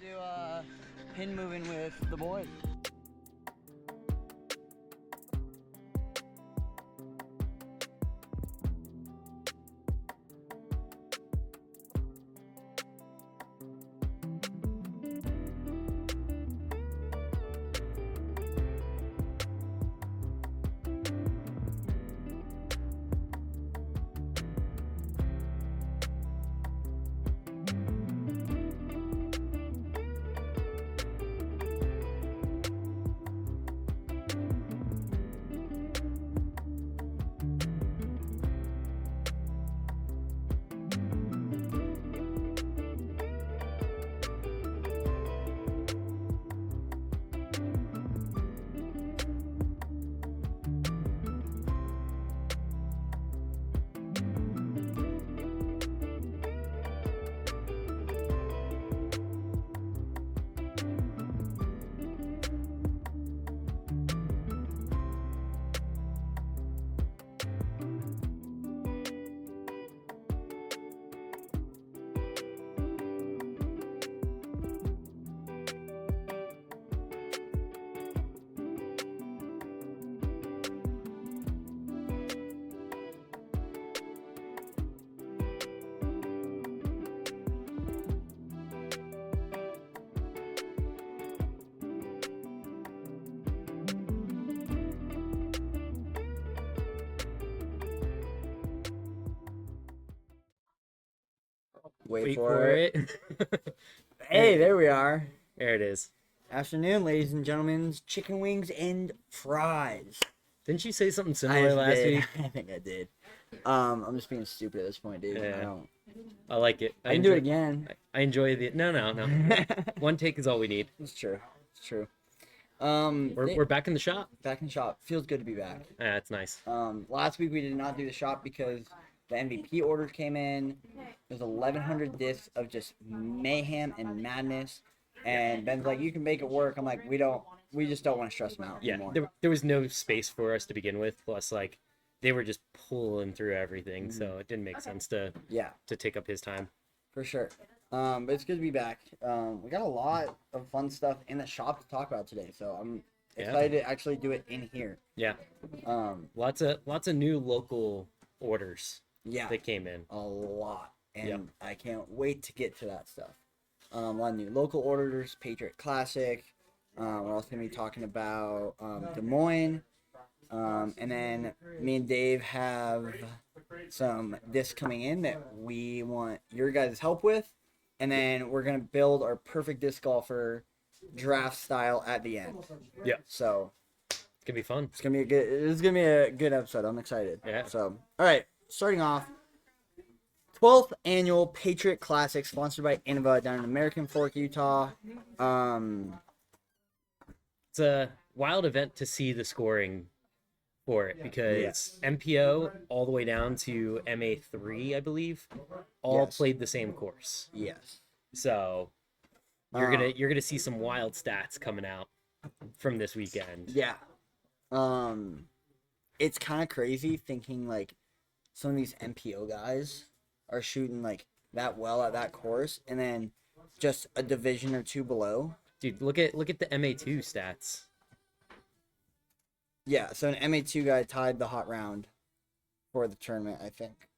do pin moving with the boys. Wait for it. Hey, there we are. There it is. Afternoon, ladies and gentlemen. Chicken wings and fries. Didn't you say something similar last week? I think I did. I'm just being stupid at this point, dude. Yeah. I like it. I can do it again. I enjoy the... No. One take is all we need. It's true. It's true. We're back in the shop. Back in the shop. Feels good to be back. Yeah, it's nice. Last week we did not do the shop because the MVP orders came in. There's 1,100 discs of just mayhem and madness. And Ben's like, you can make it work. I'm like, we just don't want to stress them out anymore. There was no space for us to begin with. Plus, like, they were just pulling through everything, so it didn't make sense to take up his time. For sure. But it's good to be back. We got a lot of fun stuff in the shop to talk about today, so I'm excited to actually do it in here. Yeah. Lots of new local orders. That came in. A lot. And I can't wait to get to that stuff. A lot of new local orders, Patriot Classic. We're also going to be talking about Des Moines. And then me and Dave have some discs coming in that we want your guys' help with. And then we're going to build our perfect disc golfer draft style at the end. Yeah. So it's going to be fun. It's going to be a good episode. I'm excited. Yeah. So, all right. Starting off, 12th annual Patriot Classic, sponsored by Innova down in American Fork, Utah. It's a wild event to see the scoring for it because MPO all the way down to MA3, I believe, all played the same course. Yes. So you're gonna see some wild stats coming out from this weekend. Yeah. It's kind of crazy thinking like some of these MPO guys are shooting like that well at that course, and then just a division or two below. Dude, look at the MA2 stats. Yeah, so an MA2 guy tied the hot round for the tournament, I think.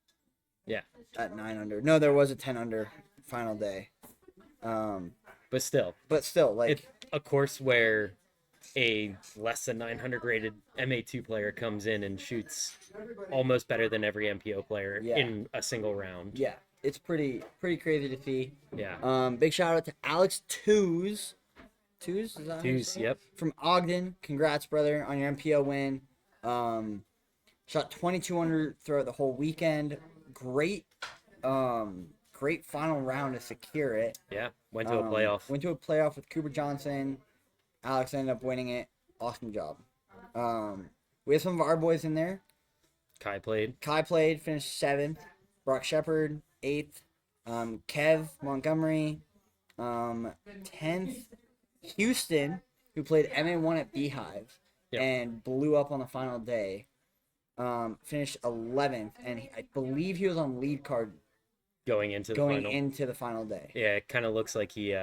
Yeah. At 9 under. No, there was a 10 under final day. But still, like it's a course where a less than 900 rated MA2 player comes in and shoots almost better than every MPO player in a single round. Yeah, it's pretty crazy to see. Yeah. Big shout out to Alex Tews. Tews, is that Tews, yep. From Ogden. Congrats, brother, on your MPO win. Shot 2,200 throughout the whole weekend. Great final round to secure it. Yeah, went to a playoff. Went to a playoff with Cooper Johnson. Alex ended up winning it. Awesome job. We have some of our boys in there. Kai played, finished 7th. Brock Shepard, 8th. Kev Montgomery, 10th. Houston, who played MA1 at Beehive and blew up on the final day, finished 11th, and I believe he was on lead card going into the final day. Yeah, it kind of looks like he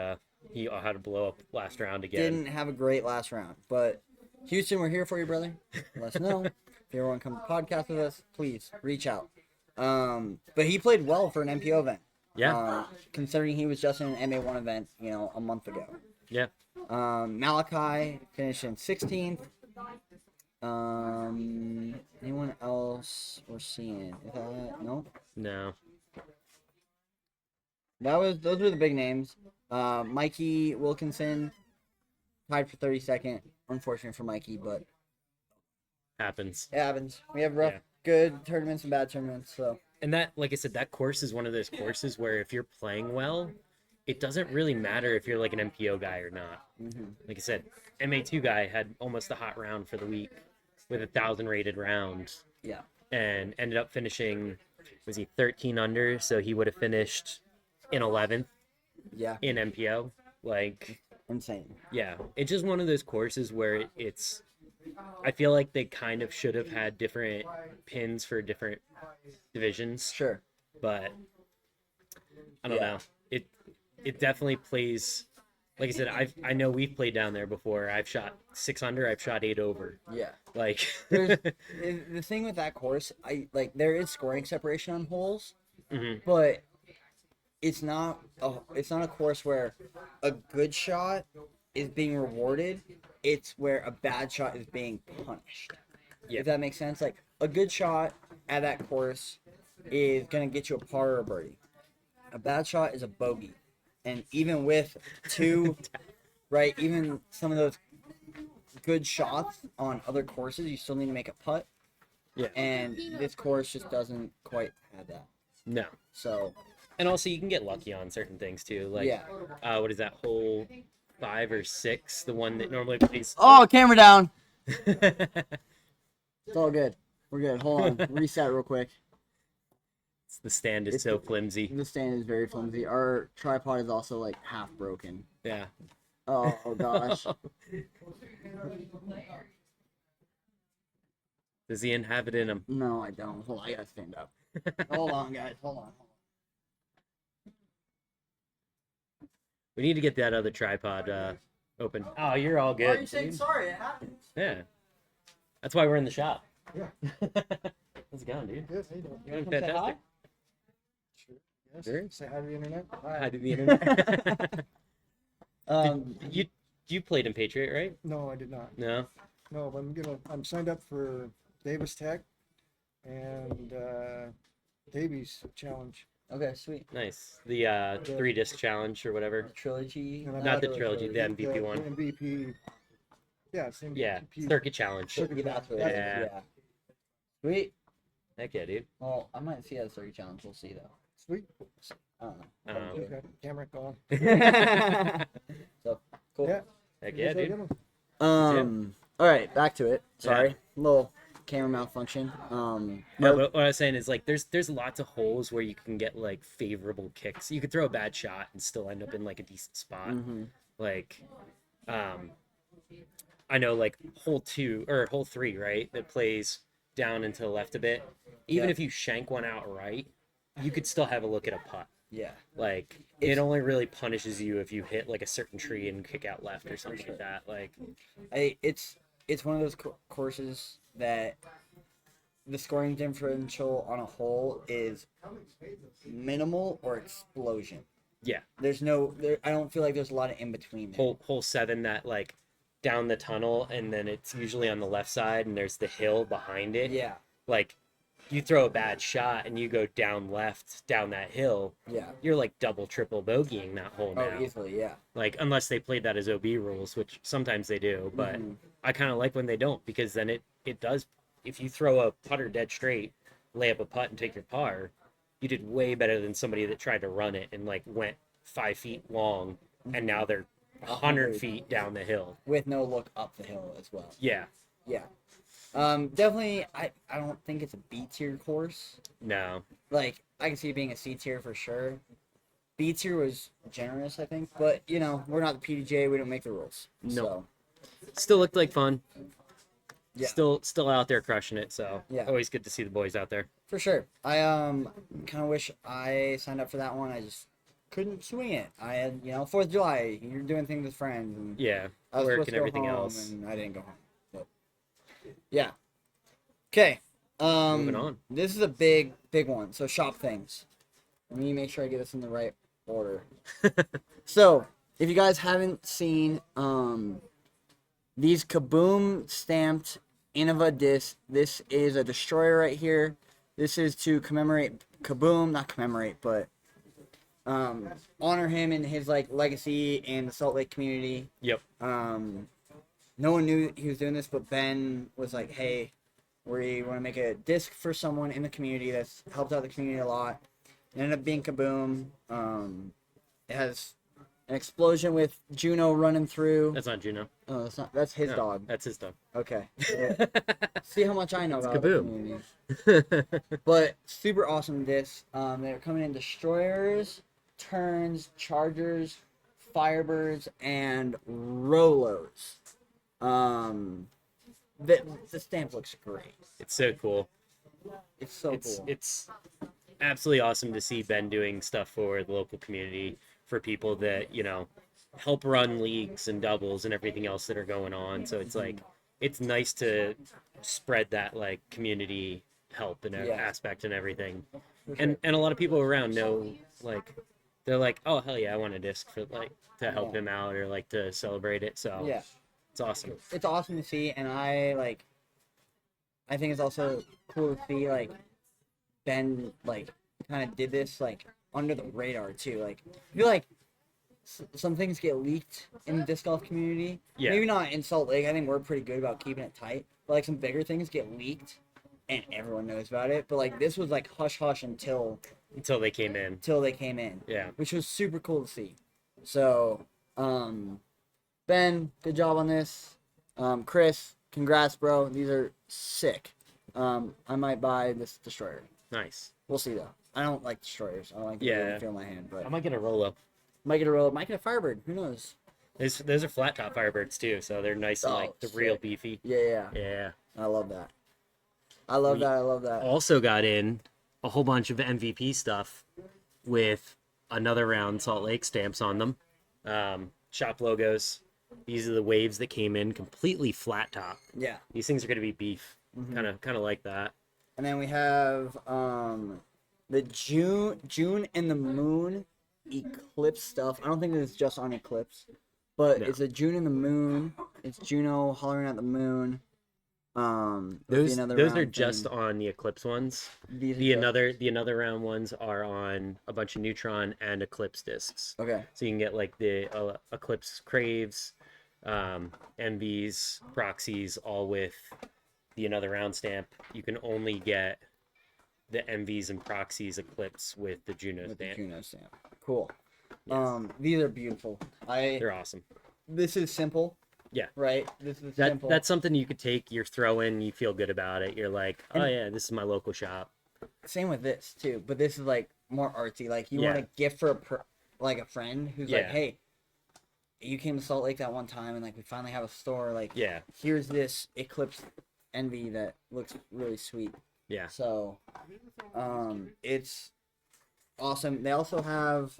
he had to blow up last round again. Didn't have a great last round, but Houston, we're here for you, brother. Let us know if you ever want to come to the podcast with us. Please reach out. But he played well for an MPO event. Yeah. Considering he was just in an MA1 event, a month ago. Yeah. Malachi finished in 16th. Anyone else we're seeing? Is that no? No. Those were the big names. Mikey Wilkinson tied for 32nd. Unfortunate for Mikey, but Happens. it happens. We have rough, good tournaments and bad tournaments. So. And that, like I said, that course is one of those courses where if you're playing well, it doesn't really matter if you're like an MPO guy or not. Mm-hmm. Like I said, MA2 guy had almost a hot round for the week with 1,000 rated round. Yeah. And ended up finishing, was he 13 under? So he would have finished in 11th. Yeah. In MPO. Like, insane. Yeah. It's just one of those courses where it's, I feel like they kind of should have had different pins for different divisions. Sure. But I don't know. It definitely plays, like I said, I know we've played down there before. I've shot 6 under, I've shot 8 over. Yeah. Like the thing with that course, there is scoring separation on holes, mm-hmm. but it's not a course where a good shot is being rewarded. It's where a bad shot is being punished. Yeah. If that makes sense. Like, a good shot at that course is going to get you a par or a birdie. A bad shot is a bogey. And even with two, right, even some of those good shots on other courses, you still need to make a putt. Yeah. And this course just doesn't quite have that. No. So. And also, you can get lucky on certain things, too. Like, what is that, hole 5 or 6? The one that normally plays... Oh, camera down! It's all good. We're good. Hold on. Reset real quick. The stand is so flimsy. The stand is very flimsy. Our tripod is also, like, half broken. Yeah. Oh, gosh. Does he have it in him? No, I don't. Hold on. I gotta stand up. Hold on, guys. Hold on. We need to get that other tripod open. Oh, you're all good. Why are you saying sorry? It happens. Yeah. That's why we're in the shop. Yeah. How's it going, dude? Good. How you doing? You want to come say hi? Sure. Yes. Sure. Say hi to the internet. Hi to the internet. You played in Patriot, right? No, I did not. No. No, but I'm signed up for Davis Tech and Davies Challenge. Okay, sweet. Nice. The 3-disc challenge or whatever. Trilogy. Not the trilogy, the MVP one. The MVP. Yeah, it's MVP. Yeah, circuit challenge. Yeah. Sweet. Heck yeah, dude. Well, I might see a circuit challenge. We'll see, though. Sweet. I don't know. Okay. Camera gone. So, cool. Yeah. Heck yeah, dude. All right, back to it. Sorry. Little camera malfunction. No, but what I was saying is, like, there's lots of holes where you can get, like, favorable kicks. You could throw a bad shot and still end up in, like, a decent spot. Mm-hmm. Like, I know, like, hole 3, right, that plays down and to the left a bit. Even if you shank one out right, you could still have a look at a putt. Yeah. Like, it only really punishes you if you hit, like, a certain tree and kick out left or something like that. Like, it's one of those courses that the scoring differential on a hole is minimal or explosion. Yeah. I don't feel like there's a lot of in between there. Hole 7, that, like, down the tunnel, and then it's usually on the left side, and there's the hill behind it. Yeah. Like, you throw a bad shot and you go down left down that hill. Yeah. You're like double, triple bogeying that hole now. Oh, easily, yeah. Like, unless they played that as OB rules, which sometimes they do, but I kind of like when they don't, because then it does. If you throw a putter dead straight, lay up a putt and take your par, you did way better than somebody that tried to run it and like went 5 feet long, and now they're 100 feet down the hill with no look up the hill as well. Yeah. Yeah. Definitely, I don't think it's a B tier course. No. Like, I can see it being a C tier for sure. B tier was generous, I think, but we're not the PDJ. We don't make the rules. No. So. Still looked like fun. Yeah. Still out there crushing it. So yeah. Always good to see the boys out there. For sure. I kind of wish I signed up for that one. I just couldn't swing it. I had, 4th of July, you're doing things with friends, and Yeah, I was work supposed and to go everything home, else. and I didn't go home. But yeah. Okay. Moving on. This is a big one. So shop things. Let me make sure I get this in the right order. So, if you guys haven't seen these Kaboom stamped Innova discs, this is a destroyer right here. This is to commemorate Kaboom, not commemorate, but honor him and his like legacy in the Salt Lake community. Yep. No one knew he was doing this, but Ben was like, "Hey, we want to make a disc for someone in the community that's helped out the community a lot." It ended up being Kaboom. It has an explosion with Juno running through. That's not Juno. Oh, that's not. That's his No, dog. That's his dog. Okay. See how much I know about the Kaboom. community. But super awesome discs. They're coming in destroyers, turns, chargers, firebirds, and Rolos. The stamp looks great. It's so cool. It's so cool. It's absolutely awesome to see Ben doing stuff for the local community, for people that, help run leagues and doubles and everything else that are going on. So it's like, it's nice to spread that like community help and aspect and everything. And a lot of people around know, like, they're like, oh hell yeah, I want a disc for like to help him out or like to celebrate it. So Yeah. it's awesome. It's awesome to see, and I think it's also cool to see like Ben like kind of did this like under the radar too. Like I feel like some things get leaked in the disc golf community. Yeah. Maybe not in Salt Lake. I think we're pretty good about keeping it tight. But like some bigger things get leaked, and everyone knows about it. But like this was like hush hush until they came in. they came in. Yeah. Which was super cool to see. So, Ben, good job on this. Chris, congrats, bro. These are sick. I might buy this destroyer. Nice. We'll see though. I don't like destroyers. I don't like to feel my hand, but I might get a Rolo. might get a roll. Might get a Firebird. Who knows? Those are flat top Firebirds too, so they're nice and like the real sick. beefy. Yeah. Yeah. I love that. I love that. Also got in a whole bunch of MVP stuff with another round Salt Lake stamps on them. Shop logos. These are the waves that came in completely flat top. Yeah. These things are going to be beef. Kind of like that. And then we have the June and the Moon Eclipse stuff. I don't think it's just on Eclipse, but it's a June and the Moon. It's Juno hollering at the moon. Those are just on the Eclipse ones. The another round ones are on a bunch of Neutron and Eclipse discs. Okay. So you can get like the Eclipse Craves, MVs, Proxies, all with the another round stamp. You can only get the MVs and Proxies Eclipse with the Juno stamp. Cool. Yes. These are beautiful. They're awesome. This is simple. Yeah. Right? This is simple. That's something you could take, you're throwing, you feel good about it. You're like, oh yeah, this is my local shop. Same with this too, but this is like more artsy. Like you want a gift for a friend who's like, hey, you came to Salt Lake that one time and like we finally have a store. Like, here's this Eclipse Envy that looks really sweet. Yeah. So, it's awesome. They also have,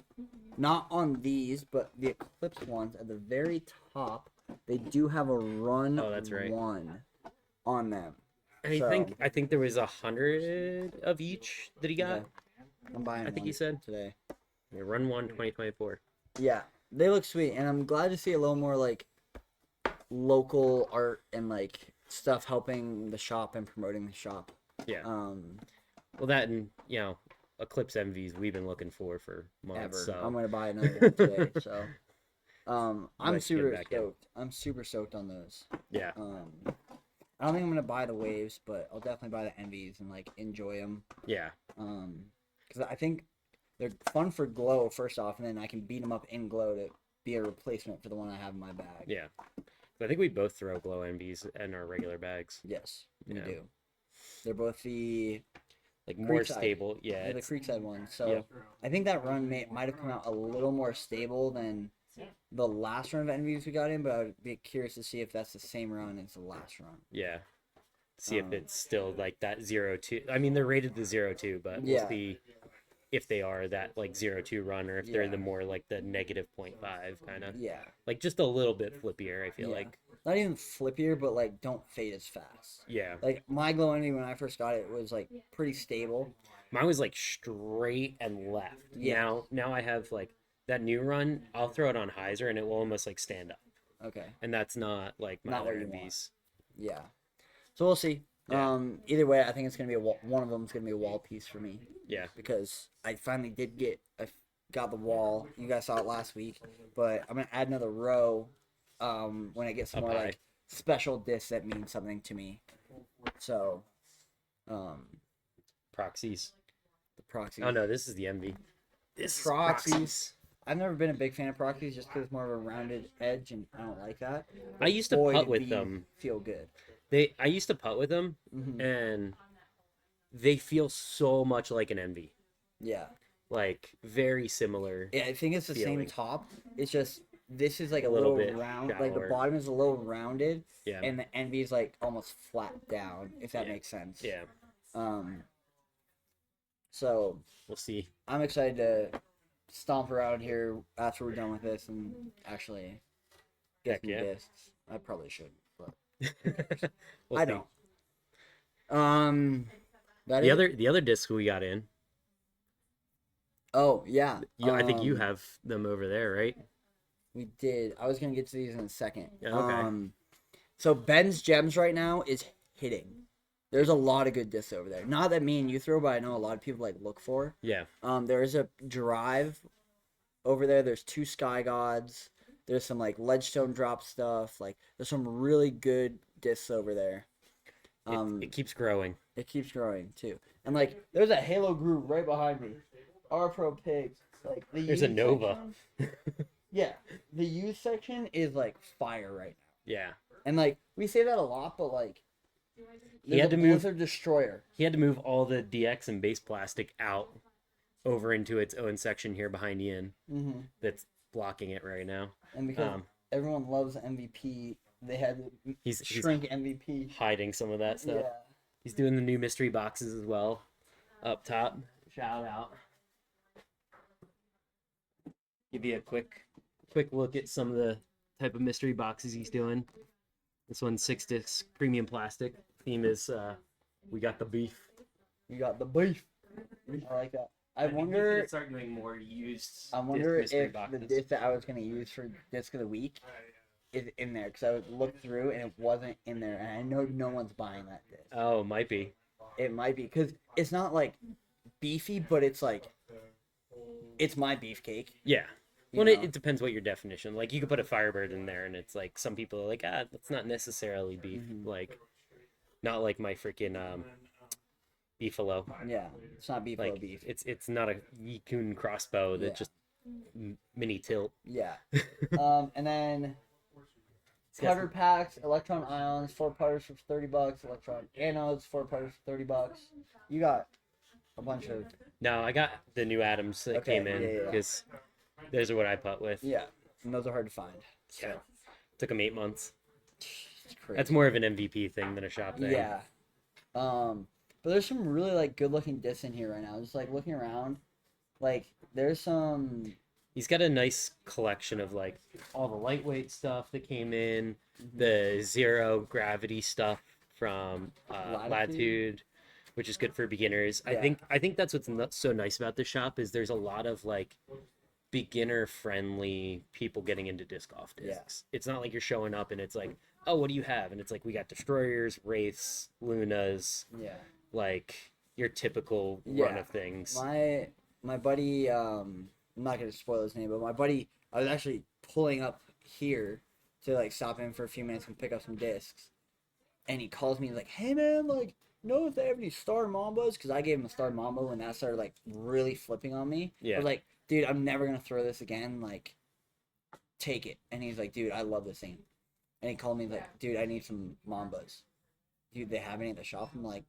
not on these, but the Eclipse ones at the very top. They do have a run one on them. And I think there was 100 of each that he got. Yeah. I'm buying. I think he said today. Yeah, run 1 2024. Yeah, they look sweet, and I'm glad to see a little more like local art and like stuff helping the shop and promoting the shop. Yeah. Well, that and Eclipse MVs we've been looking for months. So. I'm gonna buy another one today. So. I'm super stoked. I'm super stoked on those. Yeah. I don't think I'm gonna buy the waves, but I'll definitely buy the envies and like enjoy them. Yeah. Because I think they're fun for glow first off, and then I can beat them up in glow to be a replacement for the one I have in my bag. Yeah. I think we both throw glow envies in our regular bags. Yes, we do. They're both the more stable. Yeah. They're the Creekside ones. So I think that run might have come out a little more stable than the last run of envies we got in, but I would be curious to see if that's the same run as the last run. Yeah. See if it's still like that 0-2. I mean, they're rated the 0-2, but we'll see if they are that like 0-2 run, or if they're Yeah. the more like the negative -0.5 kind of, Yeah. like just a little bit flippier. I feel Yeah. like, Not even flippier, but like don't fade as fast. yeah, Like my glow envy when I first got it was like pretty stable. mine was like straight and left. Yeah. Now I have like that new run. I'll throw it on hyzer and it will almost like stand up, Okay. and that's not like my Not what other you want. MVs. Yeah. So we'll see. Yeah. Either way, I think it's gonna be one of them is gonna be a wall piece for me Yeah, because I finally got the wall. You guys saw it last week, but I'm gonna add another row. When I get some Up more high. like special discs that mean something to me. So, um, proxies. the proxies. Oh no, this is the MV. This is Proxies. I've never been a big fan of proxies just because it's more of a rounded edge, and I don't like that. I used to Boy, putt did with we them. Feel good. I used to putt with them, Hmm. and they feel so much like an MV. Yeah. Like very similar. Yeah, I think it's the feeling. same top. It's just this is like a Little little bit round, like the shallower. bottom is a little rounded, Yeah. and the envy is like almost flat down, if that Yeah. makes sense. Yeah. So We'll see. I'm excited to stomp around here after we're done with this and actually get Heck some yeah. discs. I probably should, but We'll I see. don't. That The is. the other disc we got in. Oh yeah. I think you have them over there, right? We did. I was gonna get to these in a second. Yeah, okay. So Ben's Gems right now is hitting. There's a lot of good discs over there. Not that me and you throw, but I know a lot of people like look for. Yeah. There is a drive over there. There's 2 Sky Gods. There's some like Ledgestone drop stuff. Like there's some really good discs over there. It keeps growing. It keeps growing too. And like there's a Halo group right behind me. R Pro Pigs. Like There's a youth Nova. section- yeah, the youth section is like fire right now. Yeah. And like we say that a lot, but like He had there's a to move. Blizzard Destroyer. He had to move all the DX and base plastic out over into its own section here behind Ian. Mm-hmm. That's blocking it right now. And because Um, everyone loves MVP, they had to He's shrink MVP. hiding some of that stuff. Yeah. He's doing the new mystery boxes as well. Up top. Shout out. Give you a quick look at some of the type of mystery boxes he's doing. This one's 6 discs, premium plastic. Theme is we got the beef. You got the beef. I like that. I think he's wonder. gonna start doing more used. I wonder mystery if the boxes. disc that I was gonna use for disc of the week is in there because I would look through and it wasn't in there, and I know no one's buying that disc. Oh, might be. It might be because it's not like beefy, but it's like it's my beefcake. Yeah. You Well, know? it depends what your definition. Like, you could put a Firebird in there, and it's like some people are like, that's not necessarily beef. Mhm. Like, not like my freaking beefalo. Yeah, it's not beef Like, beef. it's not a Yikun crossbow that Yeah. just mini tilt. Yeah. And then It's got putter packs, electron ions, 4 putters for $30. Electron anodes, 4 putters for $30. You got a bunch of No, I got the new Adams that Okay, came in yeah. because those are what I putt with. yeah, and those are hard to find. So Yeah. Took them 8 months. it's crazy. That's more of an MVP thing than a shop thing. Yeah. But there's some really like good looking discs in here right now. Just like looking around, like there's some. He's got a nice collection of like all the lightweight stuff that came in, the zero gravity stuff from Latitude, which is good for beginners. Yeah. I think that's what's so nice about this shop is there's a lot of like beginner friendly people getting into disc golf discs. It's not like you're showing up and it's like, oh, what do you have? And it's like we got Destroyers, Wraiths, Lunas, Yeah. like your typical run Yeah. of things. My buddy, I'm not gonna spoil his name, but my buddy, I was actually pulling up here to like stop in for a few minutes and pick up some discs, and he calls me, he's like, "Hey man, like, know if they have any Star Mambas?" Because I gave him a Star Mamba when that started like really flipping on me. Yeah. I was like, "Dude, I'm never gonna throw this again. Like, take it." And he's like, "Dude, I love this thing." And he called me like, "Dude, I need some Mambas. Dude, they have any at the shop?" I'm like,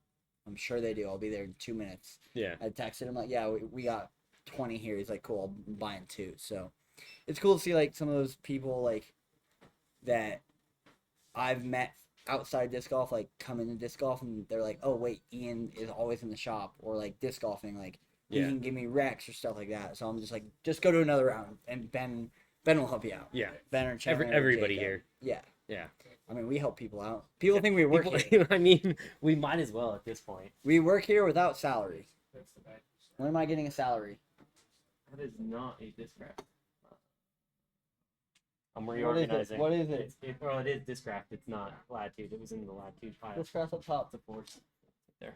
"I'm sure they do. I'll be there in 2 minutes." Yeah. I texted him like, "Yeah, we got 20 here." He's like, "Cool, I'm buying 2." So it's cool to see like some of those people like that I've met outside disc golf like come into disc golf and they're like, "Oh wait, Ian is always in the shop," or like disc golfing like He Yeah. can give me recs or stuff like that. So I'm just like, just go to another round, and Ben will help you out. Yeah. Ben or Chandler. or Everybody Jacob. here. Yeah. Yeah. I mean, we help people out. People think we work here. People, I mean, we might as well at this point. We work here without salary. When am I getting a salary? That is not a discraft. I'm What is it? reorganizing. What is it? Well, it is discraft. It's not latitude. It was in the latitude pile. Let's cross up top. It's a force. There.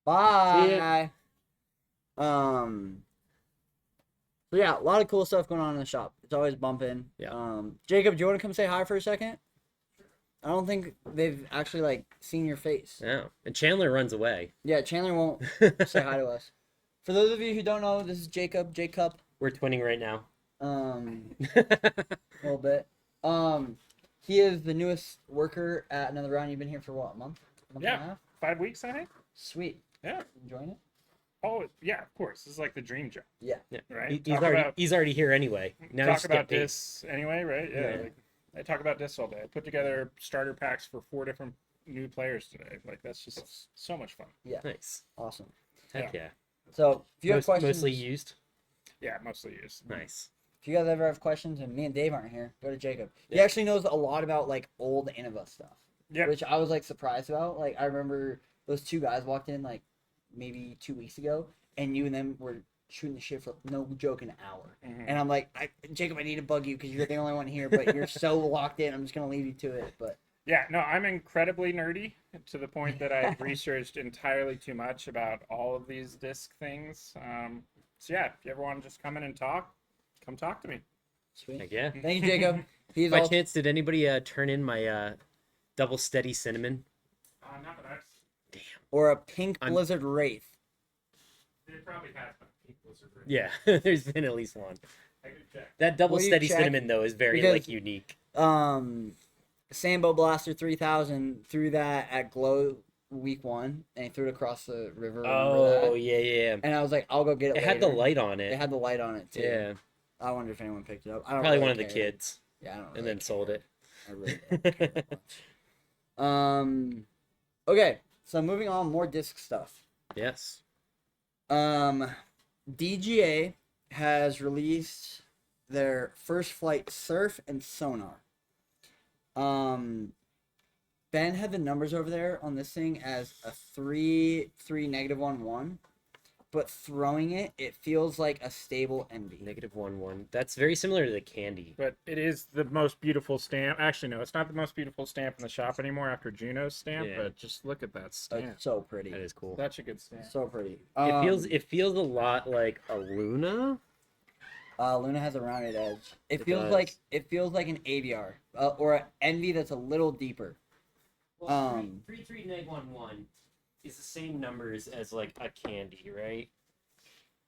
Bye. So yeah, a lot of cool stuff going on in the shop. It's always bumping. Yeah. Jacob, do you want to come say hi for a second? I don't think they've actually like seen your face. Yeah. And Chandler runs away. Yeah, Chandler won't say hi to us. For those of you who don't know, this is Jacob. Jacob. We're twinning right now. A little bit. He is the newest worker at Another Round. You've been here for what, a month? And a Yeah, half? 5 weeks, I think. Sweet. Yeah. Enjoying it? Oh, yeah, of course. This is like the dream job, Yeah. right? He's already here anyway. Now talk he's about get paid. this anyway, right? Yeah. Yeah. Like, I talk about this all day. I put together starter packs for 4 different new players today. Like, that's just so much fun. Yeah. Nice. Awesome. Heck yeah. So if you have questions, Mostly used. Yeah, mostly used. Nice. if you guys ever have questions, and me and Dave aren't here, go to Jacob. He Yeah. actually knows a lot about like old Innova stuff, Yep. which I was like surprised about. Like I remember those two guys walked in like maybe 2 weeks ago, and you and them were shooting the shit for no joke an hour. Mhm. And I'm like, Jacob, I need to bug you because you're the only one here, but you're so locked in. I'm just gonna leave you to it. But Yeah, no, I'm incredibly nerdy to the point that I've researched entirely too much about all of these disc things. So yeah, if you ever want to just come in and talk, come talk to me. sweet. Heck yeah. Thank you, Jacob. He's By also, chance, did anybody turn in my double steady cinnamon? Not that I've... or a pink I'm- blizzard wraith. They probably have been. Yeah, there's been at least one. I could check. That double Will you steady check? cinnamon though is very Because- like unique. Sambo Blaster 3000 threw that at Glow week 1, and he threw it across the river. Remember Oh that? yeah. And I was like, I'll go get it. It had the later. light on it. It had the light on it too. Yeah, I wonder if anyone picked it up. I don't probably really one of the care. kids, Yeah, I don't. and really then sold care. it. I really don't care that much. Okay, so moving on, more disc stuff. Yes. DGA has released their first flight surf and sonar. Ben had the numbers over there on this thing as a 3, 3, -1, but throwing it feels like a stable envy. -1. That's very similar to the candy. But it is the most beautiful stamp. Actually, no, it's not the most beautiful stamp in the shop anymore after Juno's stamp. Yeah. But just look at that stamp. It's so pretty. That is cool. Such a good stamp. So pretty. It feels a lot like a Luna. Luna has a rounded edge. It It feels does. like an AVR or an envy that's a little deeper. 3 is the same numbers as like a candy, right?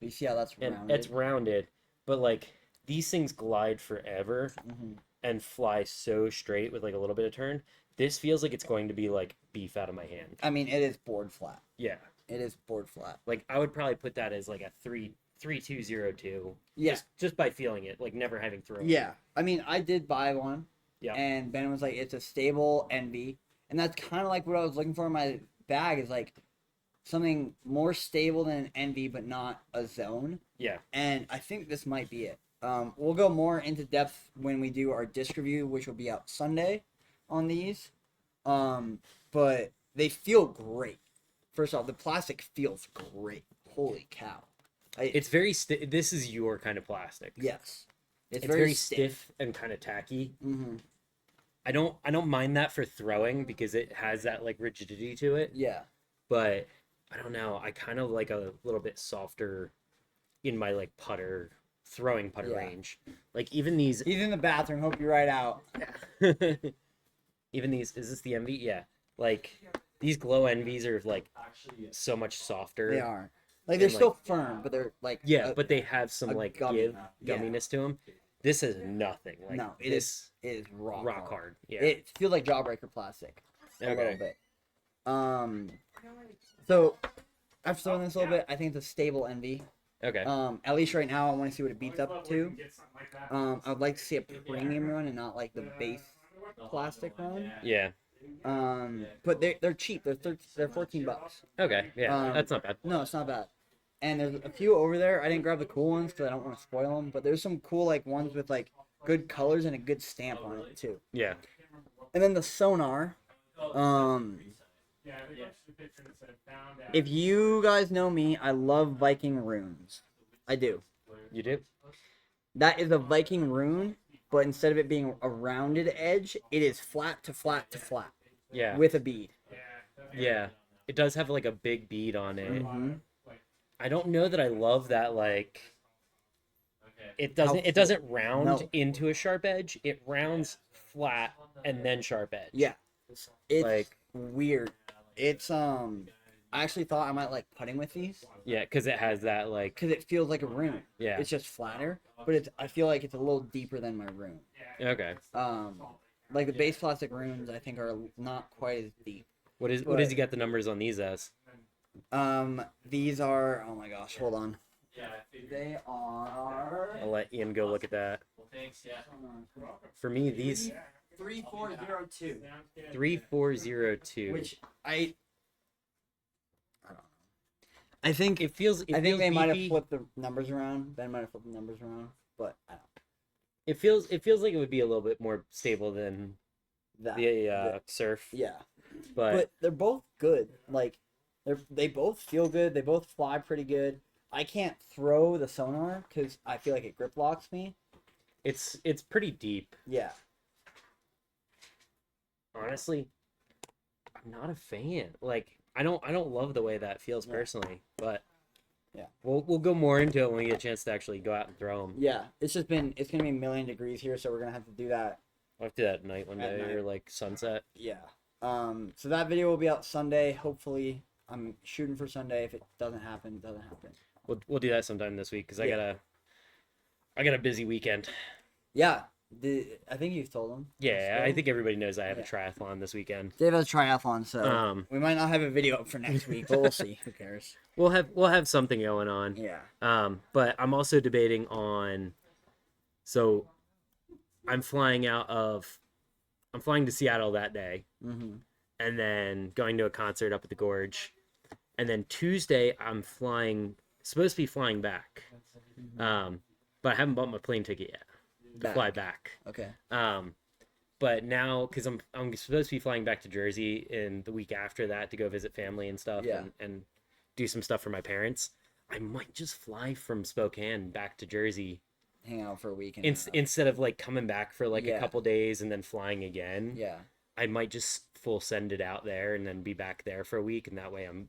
You see how that's And rounded? it's rounded, but like these things glide forever Mhm. and fly so straight with like a little bit of turn. This feels like it's going to be like beef out of my hand. I mean, it is board flat. Yeah, It is board flat. like I would probably put that as like a 3.3202. Yeah. Just by feeling it, like never having thrown. it. Yeah. I mean, I did buy one. Yeah. And Ben was like, it's a stable envy. And that's kind of like what I was looking for in my bag is like something more stable than an envy, but not a zone. Yeah. And I think this might be it. We'll go more into depth when we do our disc review, which will be out Sunday on these. But they feel great. First off, the plastic feels great. Holy cow. It's very this is your kind of plastic. Yes. It's very stiff and kind of tacky. Mm-hmm. I don't mind that for throwing because it has that like rigidity to it. Yeah. But I don't know. I kind of like a little bit softer in my like throwing putter Yeah. range. Like even these He's in the bathroom. Hope you're right out. even these, is this the envy? Yeah. Like these glow envies are like so much softer. They are. Like they're And, still firm, but they're like Yeah, but they have some a like gummy. Yeah. gumminess to them. This is nothing. Like no, it this is rock hard. hard. Yeah. It feels like jawbreaker plastic a little Okay. bit. So after throwing this a little bit, I think it's a stable envy. Okay. At least right now, I want to see what it beats up to. I would like to see a premium run and not like the base plastic run. Yeah. But they're cheap. They're $14. Okay. Yeah. Um, That's not bad. No, it's not bad. And there's a few over there. I didn't grab the cool ones because I don't want to spoil them. But there's some cool like ones with like good colors and a good stamp on it too. Yeah. And then the sonar. If you guys know me, I love Viking runes. I do. You do? That is a Viking rune, but instead of it being a rounded edge, it is flat to flat to flat Yeah. with a bead. Yeah. It does have like a big bead on it. Mm-hmm. I don't know that I love that like it How- doesn't round No. into a sharp edge. It rounds flat and then sharp edge. Yeah, it's Like- weird. It's I actually thought I might like putting with these Yeah, because it has that like because it feels like a rune. yeah. It's just flatter, but I feel like it's a little deeper than my rune. Okay. Like the base plastic runes, I think are not quite as deep. What does he got the numbers on these as? These are, oh my gosh, hold on. They are I'll let Ian go look at that. For me, these 3402, 3402. which I don't know. I think it feels I think they might have beefy. flipped the numbers around. Ben might have flipped the numbers around, but I don't It feels like it would be a little bit more stable than know. the surf, Yeah, but but they're both good. Like they both feel good. They both fly pretty good. I can't throw the sonar because I feel like it grip locks me. it's pretty deep. Yeah, Honestly, I'm not a fan. Like I don't love the way that feels Yeah. personally, but Yeah. we'll go more into it when we get a chance to actually go out and throw them. yeah. It's gonna be a million degrees here, so we're gonna have to do that. I'll have to do that at night one At day night. or like sunset. Yeah. So that video will be out Sunday. Hopefully, I'm shooting for Sunday. If it doesn't happen, it doesn't happen. We'll do that sometime this week because Yeah. I got a busy weekend. Yeah. I think you've told them. Yeah, I think everybody knows I have a Yeah. triathlon this weekend. Dave has a triathlon, so Um, we might not have a video up for next week, but we'll see. Who cares? we'll have something going on. Yeah. But I'm also debating on. So, I'm flying to Seattle that day, Mm-hmm. and then going to a concert up at the Gorge, and then Tuesday I'm supposed to be flying back, but I haven't bought my plane ticket yet to fly back. Okay. But now because I'm supposed to be flying back to Jersey in the week after that to go visit family and stuff, Yeah. and do some stuff for my parents. I might just fly from Spokane back to Jersey Hang out for a week. And instead of like coming back for like Yeah. a couple days and then flying again. yeah. I might just full send it out there and then be back there for a week, and that way I'm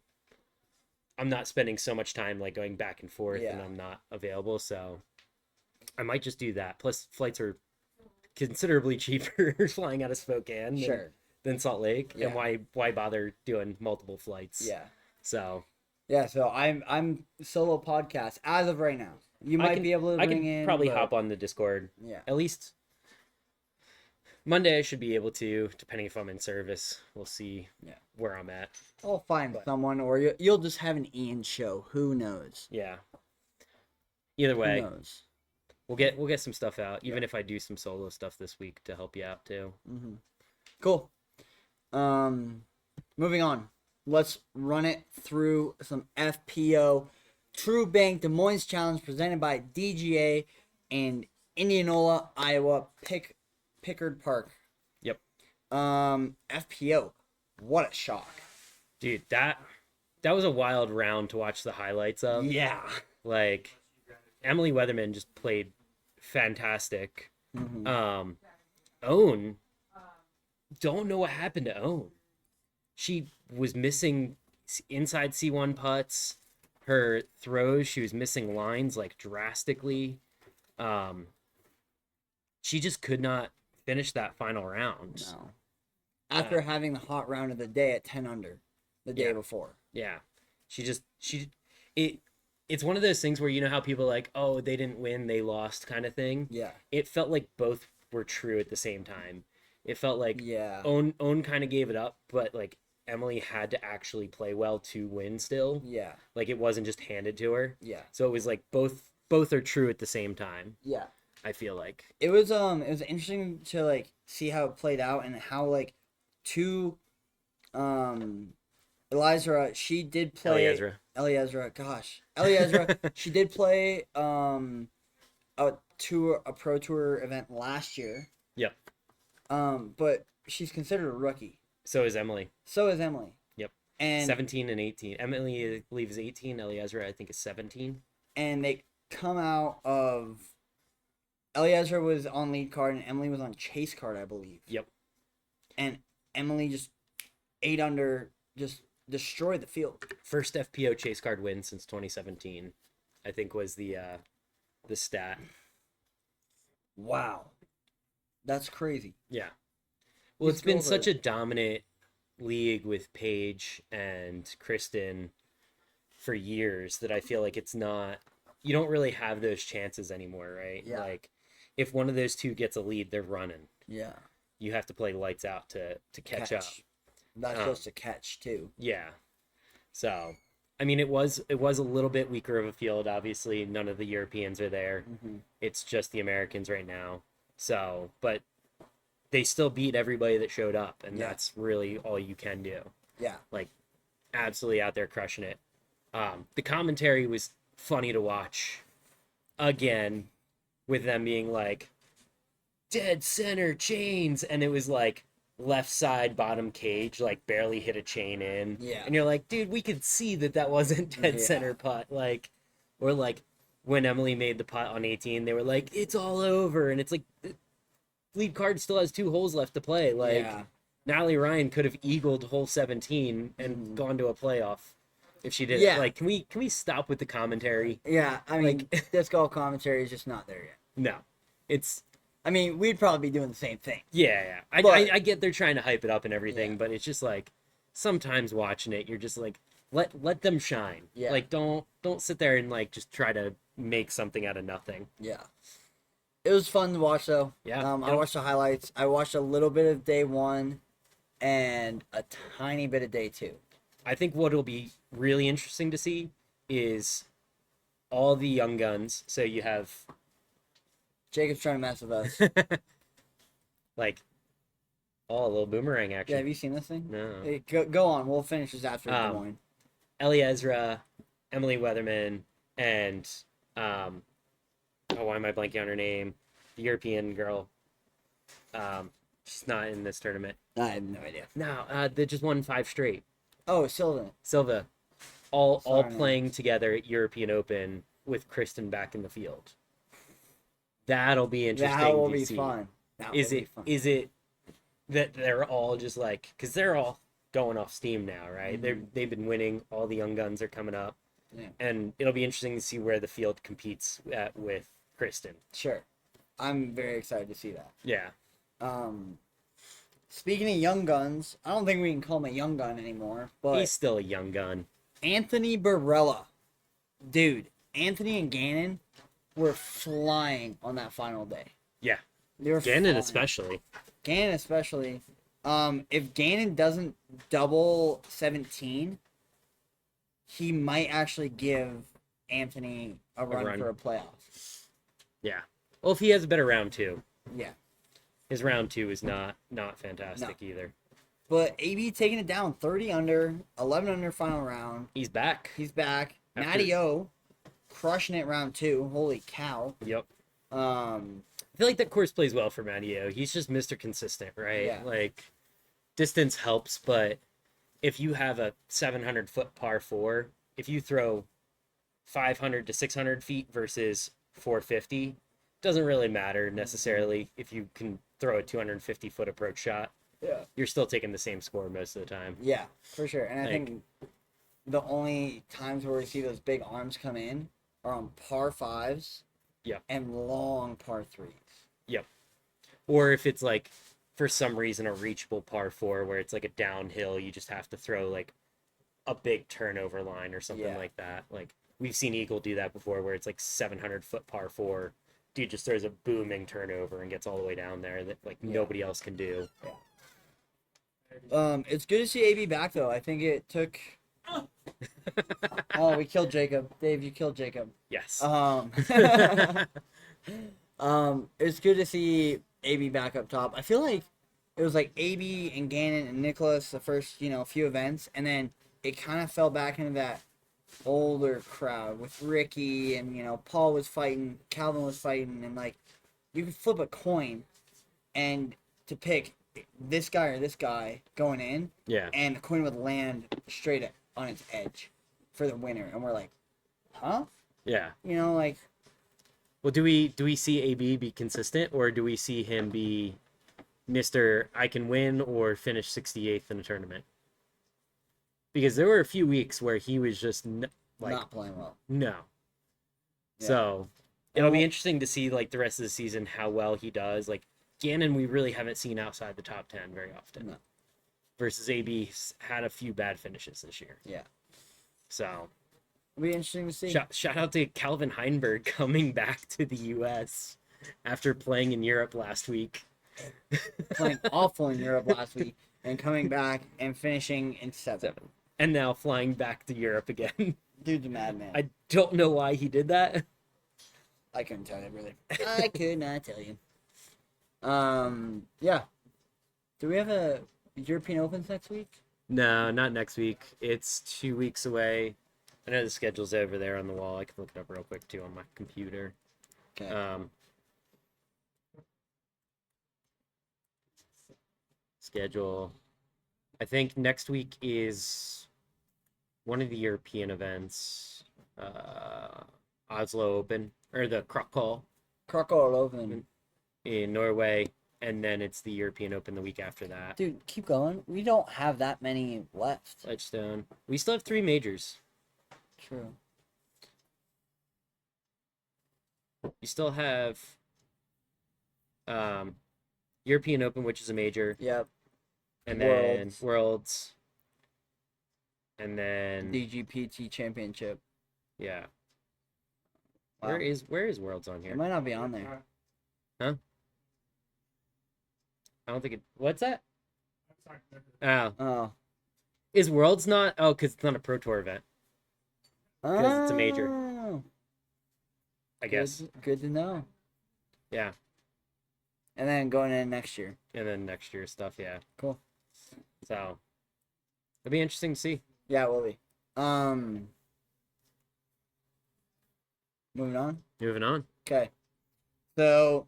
not spending so much time like going back and forth and Yeah. I'm not available. So I might just do that. Plus flights are considerably cheaper flying out of Spokane Sure. than Salt Lake. Yeah. And why bother doing multiple flights? Yeah. So Yeah. So I'm solo podcast as of right now. You might be able to I bring can in. probably but- hop on the Discord. Yeah. At least Monday I should be able to, depending if I'm in service. We'll see Yeah. where I'm at. I'll find someone, or you'll just have an Ian show. Who knows? Yeah. Either way, Who knows? we'll get some stuff out, even if I do some solo stuff this week to help you out too. Mm-hmm. Cool. Moving on. Let's run it through some FPO. True Bank Des Moines Challenge presented by DGA and Indianola, Iowa, Pickard Park. Yep. FPO. What a shock. Dude, that was a wild round to watch the highlights of. Yeah. Like Emily Weatherman just played fantastic. Mm-hmm. Own, don't know what happened to Own. She was missing inside C1 putts. Her throws, she was missing lines like drastically. She just could not finish that final round. No. After having the hot round of the day at 10 under the day Yeah. before. Yeah. It's one of those things where you know how people are like, oh, they didn't win, they lost kind of thing. Yeah. It felt like both were true at the same time. It felt like Yeah. Own kind of gave it up, but like Emily had to actually play well to win still. Yeah. Like it wasn't just handed to her. Yeah. So it was like both are true at the same time, Yeah. I feel like. It was interesting to like see how it played out and how like two Elizra, she did play. Eliezra, gosh. Eliezra, she did play a pro tour event last year. Yep. But she's considered a rookie. So is Emily. So is Emily. Yep. And 17 and 18. Emily, I believe, is 18. Eliezra, I think, is 17. And they come out of. Eliezra was on lead card and Emily was on chase card, I believe. Yep. And Emily just 8 under, just destroyed the field. First FPO chase card win since 2017, I think, was the stat. Wow. That's crazy. Yeah. Well, it's been such a dominant league with Paige and Kristen for years that I feel like it's not, you don't really have those chances anymore, right? Yeah. Like, if one of those two gets a lead, they're running. Yeah. You have to play lights out to catch up. Not just a catch, too. Yeah. So, I mean, it was a little bit weaker of a field. Obviously, none of the Europeans are there. Mm-hmm. It's just the Americans right now. So, but they still beat everybody that showed up, and that's really all you can do. Yeah. Like, absolutely out there crushing it. The commentary was funny to watch. Again, with them being like, dead center chains, and it was like left side bottom cage, like barely hit a chain in. Yeah. And you're like, dude, we could see that wasn't dead center putt. Like, or like when Emily made the putt on 18, they were like, it's all over. And it's like, lead card still has 2 holes left to play. Like, Natalie Ryan could have eagled hole 17 and gone to a playoff if she did it. Like, can we stop with the commentary? Yeah, I mean, disc golf commentary is just not there yet. No. It's, I mean, we'd probably be doing the same thing. yeah. I get they're trying to hype it up and everything, but it's just like, sometimes watching it, you're just like, let them shine. Yeah. Like, don't sit there and like just try to make something out of nothing. Yeah. It was fun to watch, though. Yeah. I watched the highlights. I watched a little bit of day 1 and a tiny bit of day 2. I think what will be really interesting to see is all the young guns. So you have Jacob's trying to mess with us. like, a little boomerang action. Yeah, have you seen this thing? No. Hey, go on. We'll finish this after Des Moines. Eliezra, Emily Weatherman, and why am I blanking on her name? The European girl. She's not in this tournament. I have no idea. No, they just won 5 straight. Oh, Sylvan. Silva, all Sorry. playing together at European Open with Kristen back in the field. That'll be interesting. That will to be see. fun. Is it that they're all just like, because they're all going off steam now, right? They've been winning. All the young guns are coming up, and it'll be interesting to see where the field competes with Kristen. Sure. I'm very excited to see that. Yeah. Speaking of young guns, I don't think we can call him a young gun anymore, but He's still a young gun. Anthony Barella. Dude, Anthony and Gannon were flying on that final day. Yeah. They were Gannon flying. especially. Gannon especially. If Gannon doesn't double 17, he might actually give Anthony a run for a playoff. Yeah. Well, if he has a better round 2. Yeah. His round 2 is not fantastic either. But AB taking it down 30 under, 11 under final round. He's back. He's back. After- Matty O crushing it round 2. Holy cow. Yep. Um, I feel like that course plays well for Matteo. He's just Mr. Consistent, right? Yeah. Like, distance helps, but if you have a 700-foot par 4, if you throw 500 to 600 feet versus 450, doesn't really matter necessarily if you can throw a 250-foot approach shot. Yeah. You're still taking the same score most of the time. Yeah, for sure. And I Like- think the only times where we see those big arms come in are on par 5s. Yeah. And long par 3s. Yep. Or if it's like, for some reason, a reachable par 4 where it's like a downhill, you just have to throw like a big turnover line or something like that. Like, we've seen Eagle do that before where it's like 700-foot par 4. Dude just throws a booming turnover and gets all the way down there that like nobody else can do. It's good to see AB back though. I think it took. Oh, we killed Jacob. Dave, you killed Jacob. Yes. It's good to see AB back up top. I feel like it was like AB and Gannon and Nicholas the first, few events, and then it kind of fell back into that older crowd with Ricky and, you know, Paul was fighting, Calvin was fighting, and like you could flip a coin and to pick this guy or this guy going in, Yeah. and the coin would land straight on its edge for the winner, and we're like, huh? Yeah. You know, like, Well, do we see AB be consistent, or do we see him be Mr. I can win or finish 68th in a tournament? Because there were a few weeks where he was just not playing well. no. Yeah. So it'll be interesting to see like the rest of the season how well he does. Like Gannon, we really haven't seen outside the top 10 very often. No. Versus AB's had a few bad finishes this year. Yeah. So It'll be interesting to see. shout out to Calvin Heinberg coming back to the U.S. after playing in Europe last week. Playing awful in Europe last week and coming back and finishing in 7th. And now flying back to Europe again. Dude's a madman. I don't know why he did that. I couldn't tell you, really. I could not tell you. Yeah. Do we have a European Opens next week? No, not next week. It's 2 weeks away. I know the schedule's over there on the wall. I can look it up real quick too on my computer. Okay. Schedule. I think next week is one of the European events. Oslo Open or the Krakow Krakow Open. in Norway, and then it's the European Open the week after that. Dude, keep going. We don't have that many left. Ledgestone. We still have 3 majors. True. You still have European Open, which is a major, Yep. and then Worlds, and then DGPT Championship. yeah. Wow. Where is Worlds on It here? might not be on there. I don't think it. What's that? Oh, Oh. is Worlds not? Oh, because it's not a Pro Tour event. 'Cause it's a major. Oh, I guess. Good to know. Yeah. And then going in next year. And then next year stuff. Yeah. Cool. So it'll be interesting to see. Yeah, it will be. Moving on. Moving on. Okay. So,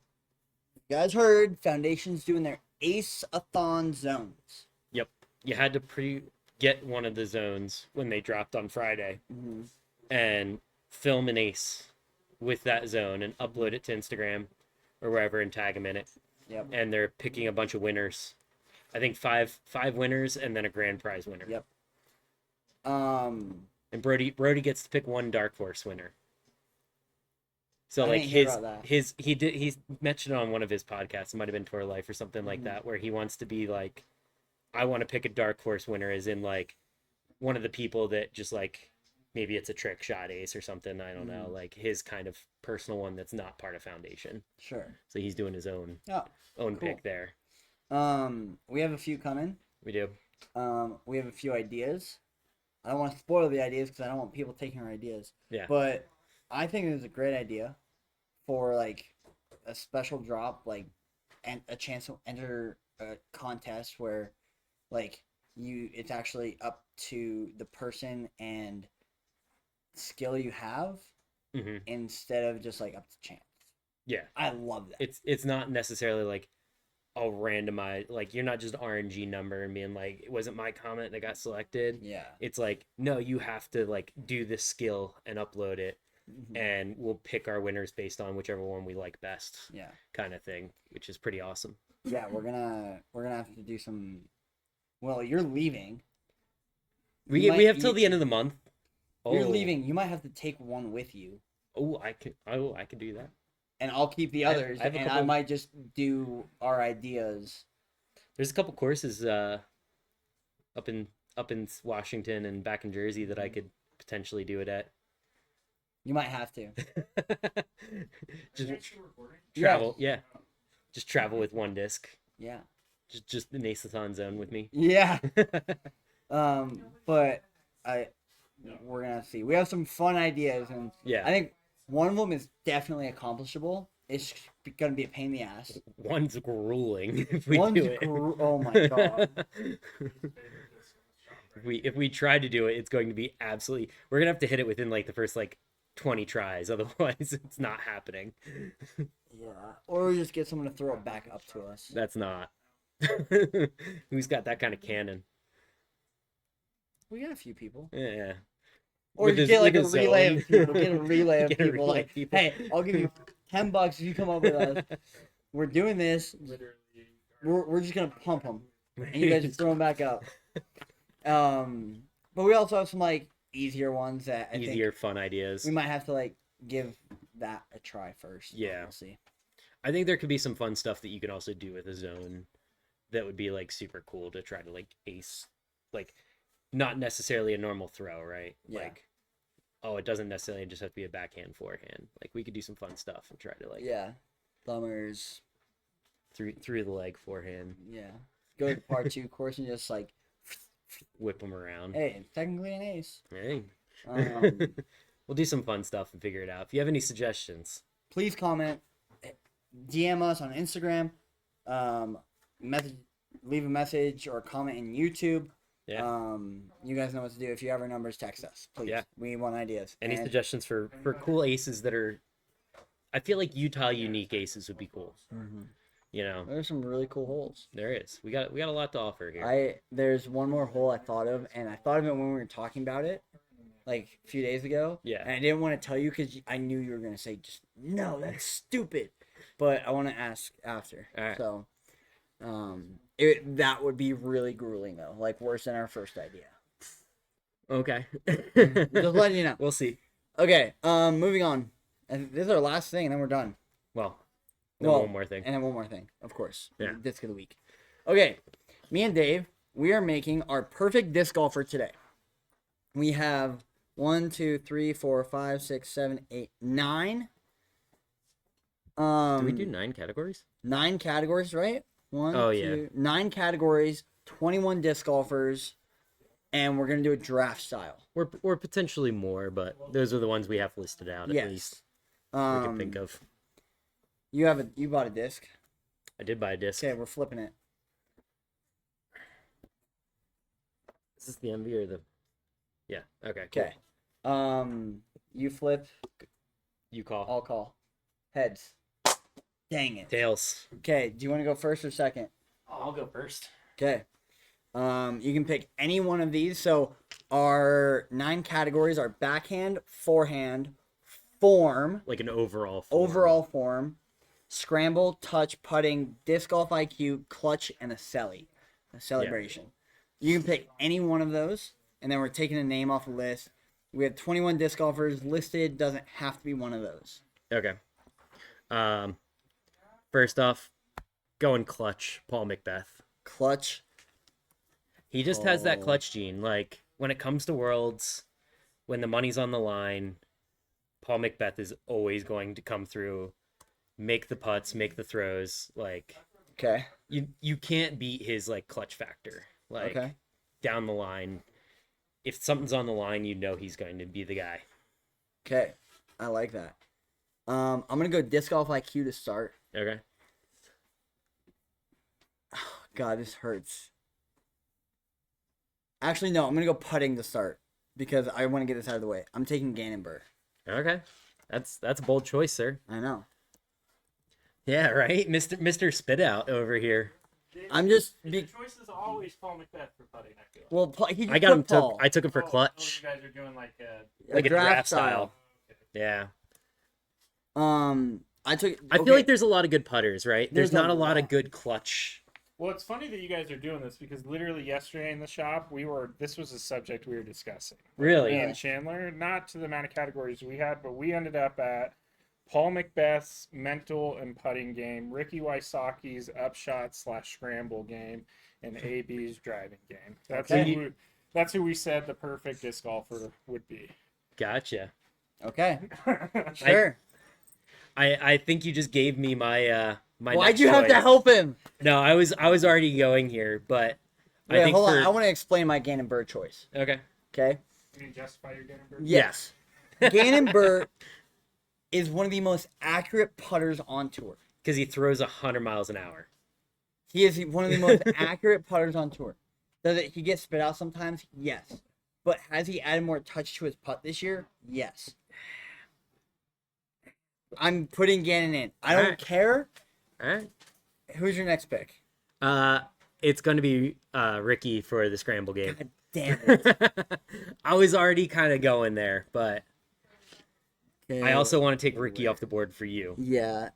you guys heard Foundation's doing their Ace-a-thon zones. Yep. You had to get one of the zones when they dropped on Friday Mm-hmm. and film an ace with that zone and upload it to Instagram or wherever and tag them in it. Yep. And they're picking a bunch of winners. I think five winners and then a grand prize winner. Yep. And Brody gets to pick one dark horse winner. So I like didn't hear about that. he mentioned it on one of his podcasts. It might have been Tour Life or something like Mhm. that, where he wants to be like, I want to pick a dark horse winner, as in like one of the people that just like maybe it's a trick shot ace or something. I don't know, like his kind of personal one that's not part of Foundation. Sure. So he's doing his own Oh, own cool. pick there. We have a few coming. We do. We have a few ideas. I don't want to spoil the ideas because I don't want people taking our ideas. Yeah. But I think it is a great idea for like a special drop, like, and a chance to enter a contest where, like, it's actually up to the person and skill you have hmm instead of just like up to chance. Yeah. I love that. It's not necessarily like a randomized, like you're not just RNG number and being like, it wasn't my comment that got selected. Yeah. It's like, no, you have to like do this skill and upload it, Mhm. and we'll pick our winners based on whichever one we like best, Yeah. kind of thing, which is pretty awesome. Yeah, we're gonna have to do some. Well, you're leaving. We You we might- have till the end of the month. You're leaving. You might have to take one with you, I could do that. and I'll keep the I have- others, I have a and I couple- might just do our ideas. There's a couple courses up in Washington and back in Jersey that I could potentially do it at. You might have to. Just Actually recording? travel, yeah. Just travel with one disc. Yeah. Just the Nasathon zone with me. Yeah. But we're gonna see. We have some fun ideas, and Yeah. I think one of them is definitely accomplishable. It's gonna be a pain in the ass. One's grueling if we One's do it. oh my god. If we try to do it, it's going to be absolutely. We're gonna have to hit it within like the first like 20 tries. Otherwise, it's not happening. Yeah. Or we just get someone to throw it back up to us. That's not. Who's got that kind of cannon? We got a few people. Yeah. Or With you his- get like a with his relay zone. of people. Get a relay of Get a people. relay Like, of people. hey, I'll give you $10 if you come up with us. We're doing this. Literally. We're just gonna pump them, and you guys throw them back up. But we also have some like easier ones that I Easier, think fun ideas. we might have to like give that a try first. Yeah. We'll see. I think there could be some fun stuff that you can also do with a zone that would be like super cool to try to like ace, like not necessarily a normal throw, right? Yeah. Like, oh, it doesn't necessarily just have to be a backhand, forehand. Like we could do some fun stuff and try to like Yeah, thumbers. through the leg forehand, Yeah, go to the part 2 course and just like, whip them around. hey, it's technically an ace. Hey. Um, We'll do some fun stuff and figure it out. If you have any suggestions, please comment, DM us on Instagram, leave a message or comment in YouTube. Yeah. You guys know what to do. If you have our numbers, text us, please. Yeah. We want ideas. any And- suggestions for cool aces that are, I feel like Utah unique aces would be cool. Mhm. You know, There's some really cool holes. there is. We got a lot to offer here. There's one more hole I thought of, and I thought of it when we were talking about it, like a few days ago. Yeah. And I didn't want to tell you because I knew you were gonna say just no, that's stupid. But I want to ask after. All right. So, that would be really grueling though, like worse than our first idea. Okay. Just letting you know. We'll see. Okay. Moving on. And this is our last thing, and then we're done. Well, Well, one more thing. And then one more thing, of course. Yeah. Disc of the week. Okay. Me and Dave, we are making our perfect disc golf for today. We have 1, 2, 3, 4, 5, 6, 7, 8, 9. Do we do 9 categories? 9 categories, right? Oh, yeah. 9 categories, 21 disc golfers, and we're gonna do a draft style. Or potentially more, but those are the ones we have listed out at Yes. least. We can think of. You bought a disc. I did buy a disc. Okay, we're flipping it. Is this the MV or the? Yeah. Okay. Cool. Okay. You flip. You call. I'll call. Heads. Dang it. Tails. Okay. Do you want to go first or second? I'll go first. Okay. You can pick any one of these. So our 9 categories are backhand, forehand, form, Like an overall. form, scramble, touch, putting, disc golf IQ, clutch, and a celebration. You can pick any one of those, and then we're taking a name off the list. We have 21 disc golfers listed. Doesn't have to be one of those. Okay. First off, going clutch. Paul Macbeth. Clutch. He just has that Oh. clutch gene. Like when it comes to worlds, when the money's on the line, Paul Macbeth is always going to come through, make the putts, make the throws. Like Okay. you can't beat his like clutch factor. Like Okay. down the line, if something's on the line, you know he's going to be the guy. Okay. I like that. I'm gonna go disc golf IQ to start. Okay. God, this hurts. Actually, no. I'm gonna go putting to start because I want to get this out of the way. I'm taking Gannon Burr. Okay. That's a bold choice, sir. I know. Yeah, right? Mr. Spit Out over here. I'm just The choice is always Paul Macbeth for putting, I feel. well. He just I got him put Paul. I took him for Oh, clutch. you guys are doing like a... Like a draft style. Okay. Yeah. I took. I feel like there's a lot of good putters, right? There's There's a not a lot of lot. good clutch. Well, it's funny that you guys are doing this because literally yesterday in the shop, this was a subject we were discussing. Really? Me and Chandler, not to the amount of categories we had, but we ended up at Paul Macbeth's mental and putting game, Ricky Wysocki's upshot / scramble game, and AB's driving game. Okay. That's who we said the perfect disc golfer would be. Gotcha. Okay. Sure. I think you just gave me my my Why'd next you have to choice. help him? No, I was already going here, but I Wait, think hold on. for I want to explain my Gannon Burr choice. okay. Okay. Can you justify your game? Yes. Gannon Burr is one of the most accurate putters on tour. Because he throws 100 miles an hour. He is one of the most accurate putters on tour. Does it? He gets spit out sometimes. Yes, but has he added more touch to his putt this year? Yes. I'm putting Gannon in. I don't Alright. care. All right. Who's your next pick? It's going to be Ricky for the scramble game. God damn it. I was already kind of going there, but Okay. I also want to take Ricky off the board for you. Yeah.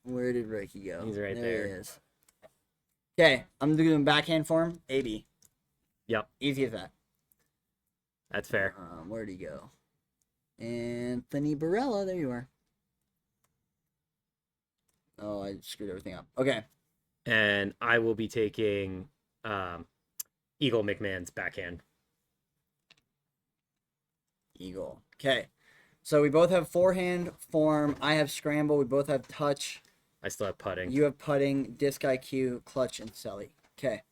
Where did Ricky go? He's right There there. he is. Okay, I'm doing backhand form. AB. Yep, Easy as that. that's fair. Where'd he go? Anthony Barella. There you are. Oh, I screwed everything up. Okay. And I will be taking Eagle McMahon's backhand. Eagle. Okay. So we both have forehand form. I have scramble. We both have touch. I still have putting. You have putting, disc IQ, clutch, and celly. Okay.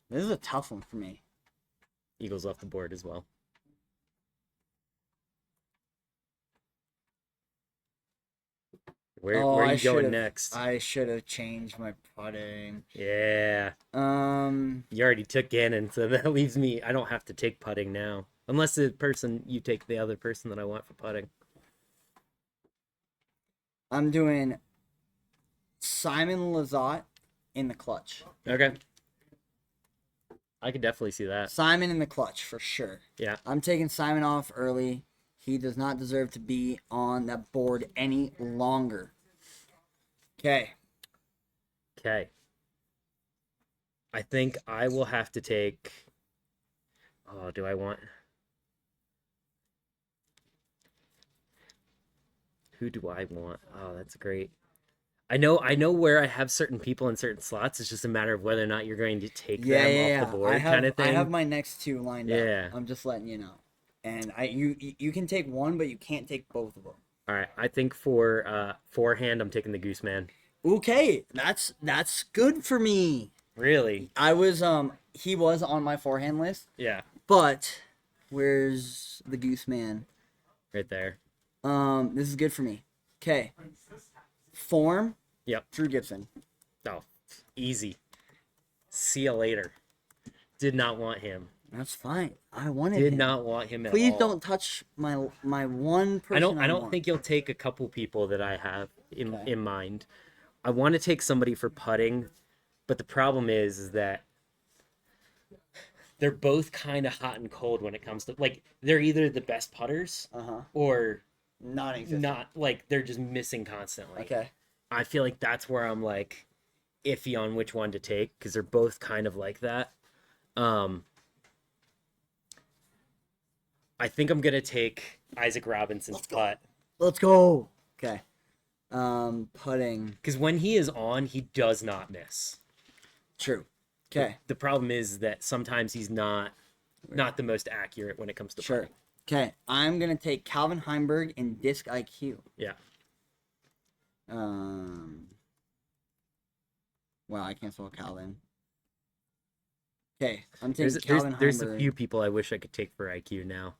This is a tough one for me. Eagles off the board as well. Where are I you going should've- next? I should have changed my putting. Yeah. Um, You already took Gannon, so that leaves me. I don't have to take putting now. Unless the person, you take the other person that I want for putting. I'm doing Simon Lizotte in the clutch. Okay. I could definitely see that. Simon in the clutch for sure. Yeah. I'm taking Simon off early. He does not deserve to be on that board any longer. Okay. Okay. I think I will have to take. Oh, do I want. Who do I want? Oh, that's great. I know where I have certain people in certain slots. It's just a matter of whether or not you're going to take them off the board, kind of thing. I have my next two lined Yeah. up. I'm just letting you know. And you can take one, but you can't take both of them. All right, I think for forehand, I'm taking the Goose Man. Okay, that's good for me. Really? I was he was on my forehand list, Yeah, but where's the Goose Man? right there. This is good for me. Okay. Form. Yep. Drew Gibson. Oh, easy. See you later. Did not want him. That's fine. I wanted Did him. not want him at Please all. don't touch my one person. I don't want. think you'll take a couple people that I have Okay. in mind. I want to take somebody for putting, but the problem is that they're both kind of hot and cold when it comes to like they're either the best putters or Non-existent. not, like they're just missing constantly. Okay. I feel like that's where I'm like iffy on which one to take because they're both kind of like that. I think I'm gonna take Isaac Robinson's putt Let's go. Okay. Putting. because when he is on, he does not miss. True. Okay. The problem is that sometimes he's not the most accurate when it comes to Sure. putting. Okay. I'm gonna take Calvin Heimberg in disc IQ. Yeah. Wow, I can't spell Calvin. Okay, I'm taking There's Calvin there's a Heimberg. few people I wish I could take for IQ now.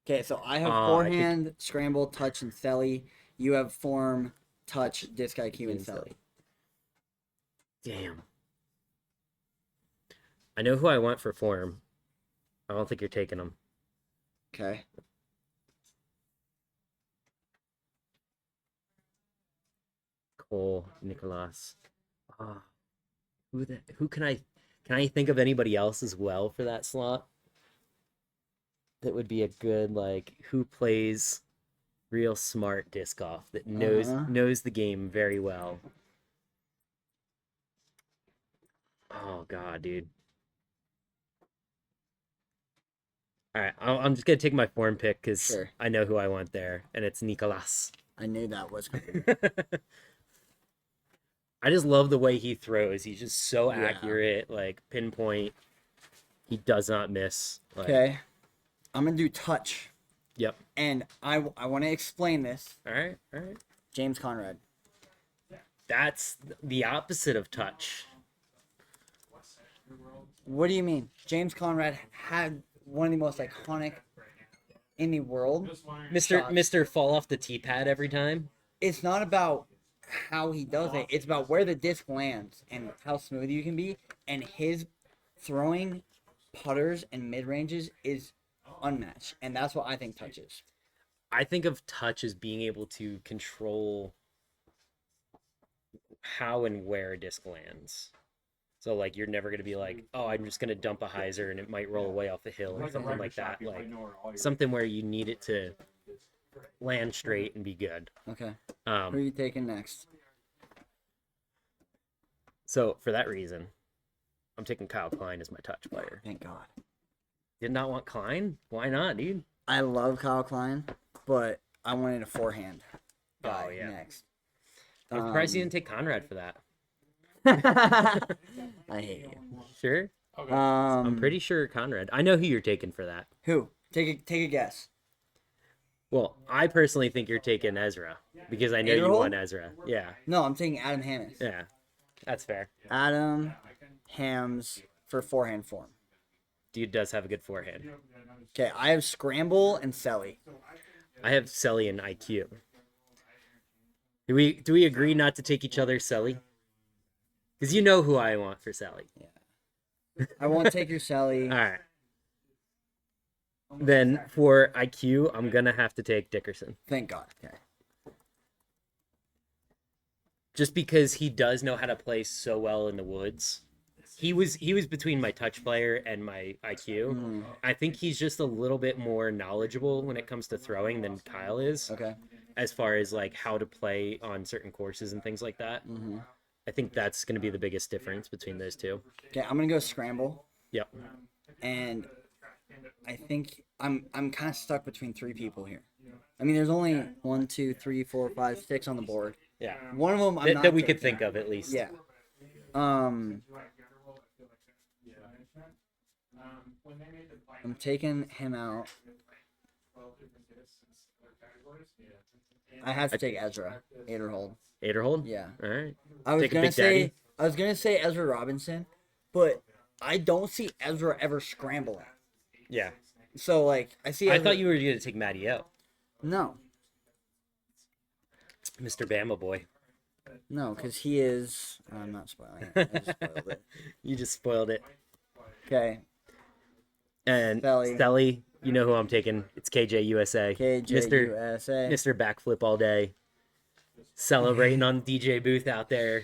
Okay, so I have I forehand, scramble, touch, and celly. You have form, touch, disc IQ, and celly. Damn. I know who I want for form. I don't think you're taking him. Okay. Cole, Nicolas. Who can I think of anybody else as well for that slot? That would be a good like who plays real smart disc golf that knows the game very well. Oh god, dude. All right, I'm just gonna take my form pick because Sure. I know who I want there, and it's Nicolas. I knew that was coming. I just love the way he throws. He's just so Yeah. accurate, like pinpoint. He does not miss. Like, Okay. I'm gonna do touch, Yep. and I want to explain this. All right. All right. James Conrad. That's the opposite of touch. What do you mean? James Conrad had one of the most iconic in the world. Mr. Shots. Mr. Fall off the tee pad every time. It's not about how he does it. It's about where the disc lands and how smooth you can be. And his throwing putters and mid ranges is unmatched, and that's what I think Touch is. I think of touch as being able to control how and where a disc lands. So like you're never gonna be like, oh, I'm just gonna dump a hyzer and it might roll away off the hill or something like that. Like something where you need it to land straight and be good. Okay. Who are you taking next? So for that reason, I'm taking Kyle Klein as my touch player. Thank God. Did not want Klein? Why not, dude? I love Kyle Klein, but I wanted a forehand guy Oh, yeah. next. I'm surprised you didn't take Conrad for that. I hate you. Sure? Okay. I'm pretty sure Conrad. I know who you're taking for that. Who? Take a guess. Well, I personally think you're taking Ezra because I know you Aderhold? want Ezra. Yeah, No, I'm taking Adam Hammis. yeah, that's fair. Adam Hams for forehand form. Dude does have a good forehand. Okay, I have Scramble and Selly. I have Selly and IQ. Do we agree not to take each other's Selly? Because you know who I want for Selly. I won't take your Selly. All right. Then for IQ, I'm gonna have to take Dickerson. Thank God. Okay. Just because he does know how to play so well in the woods. He was between my touch player and my IQ. I think he's just a little bit more knowledgeable when it comes to throwing than Kyle is, Okay. as far as like how to play on certain courses and things like that. I think that's going to be the biggest difference between those two. Okay, I'm gonna go Scramble, Yep. and I think I'm kind of stuck between three people here. I mean, there's only 1, 2, 3, 4, 5, 6 on the board. Yeah. One of them I'm not That we could taking. think of at least. Yeah. I'm taking him out. I have to take Ezra Aderhold. Aderhold? Yeah. All right. I was Take a gonna Big say Daddy? I was gonna say Ezra Robinson, but I don't see Ezra ever scrambling. Yeah. So like I see. I Ezra... thought you were going to take Matty O. No, Mr. Bama boy. no, because he is. I'm not spoiling it. I just spoiled it. You just spoiled it. Okay, And Stelly. Stelly, you know who I'm taking. It's KJ USA. KJUSA. Mr. Backflip all day. Celebrating on DJ booth out there.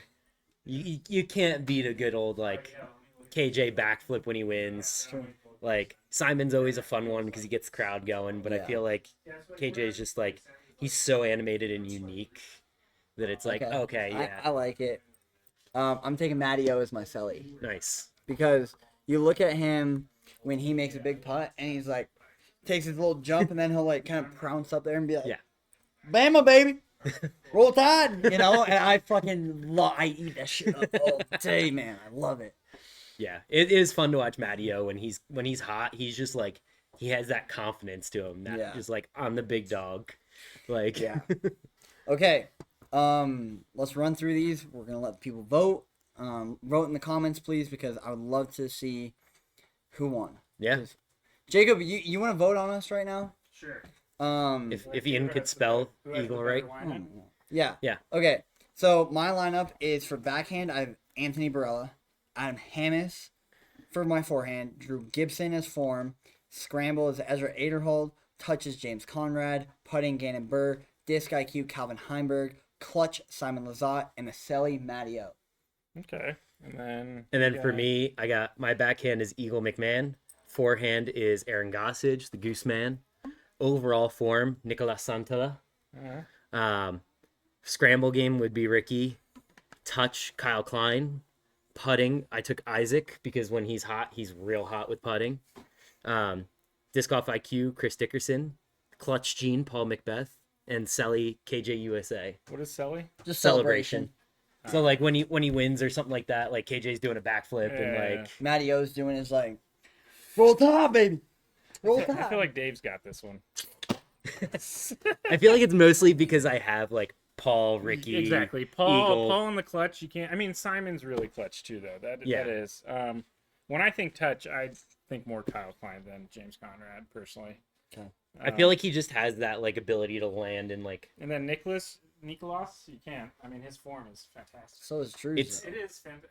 You can't beat a good old like KJ backflip when he wins. Like Simon's always a fun one because he gets the crowd going, but I Yeah. feel like KJ is just like he's so animated and unique that it's like okay, yeah. I like it. I'm taking Matty O as my Selly Nice. because you look at him when he makes a big putt and he's like takes his little jump and then he'll like kind of prounce up there and be like, Yeah. Bama baby, roll tide, you know. And I fucking I eat that shit up all day, man. I love it. Yeah, it is fun to watch Matteo when he's hot. He's just like he has that confidence to him that Yeah. is like I'm the big dog. Like Yeah. Okay. Let's run through these. We're gonna let people vote. Vote in the comments, please, because I would love to see who won. yeah. Jacob, you want to vote on us right now? Sure. If Ian could spell Who has eagle the right. better lineup? Yeah. Yeah. Okay. So my lineup is for backhand. I have Anthony Barella, Adam Hammis for my forehand, Drew Gibson as form, scramble is Ezra Aderhold, touch is James Conrad, putting Gannon Burr, disc IQ Calvin Heimberg, clutch Simon Lazat, and the Selly Matteo. Okay. And And then you for got- me, I got my backhand is Eagle McMahon. Forehand is Aaron Gossage, the Goose Man. Overall form, Nicolas Santella. Scramble game would be Ricky. Touch, Kyle Klein. Putting, I took Isaac because when he's hot, he's real hot with putting. Disc golf IQ, Chris Dickerson. Clutch Gene, Paul Macbeth. And Selly, KJ USA. What is Selly? Just Celebration. So like when he wins or something like that, like KJ's doing a backflip and Yeah. like Matteo's doing his like, roll tide, baby. Roll I tide. feel like Dave's got this one. I feel like it's mostly because I have like Paul, Ricky, Exactly. Paul Eagle. in the clutch, you can't I mean Simon's really clutch too though. That Yeah. that is. When I think touch, I think more Kyle Klein than James Conrad, personally. I feel like he just has that like ability to land and like And then Nicholas, Nicolas, you can't. I mean, his form is fantastic. So is Drew's. It is fantastic.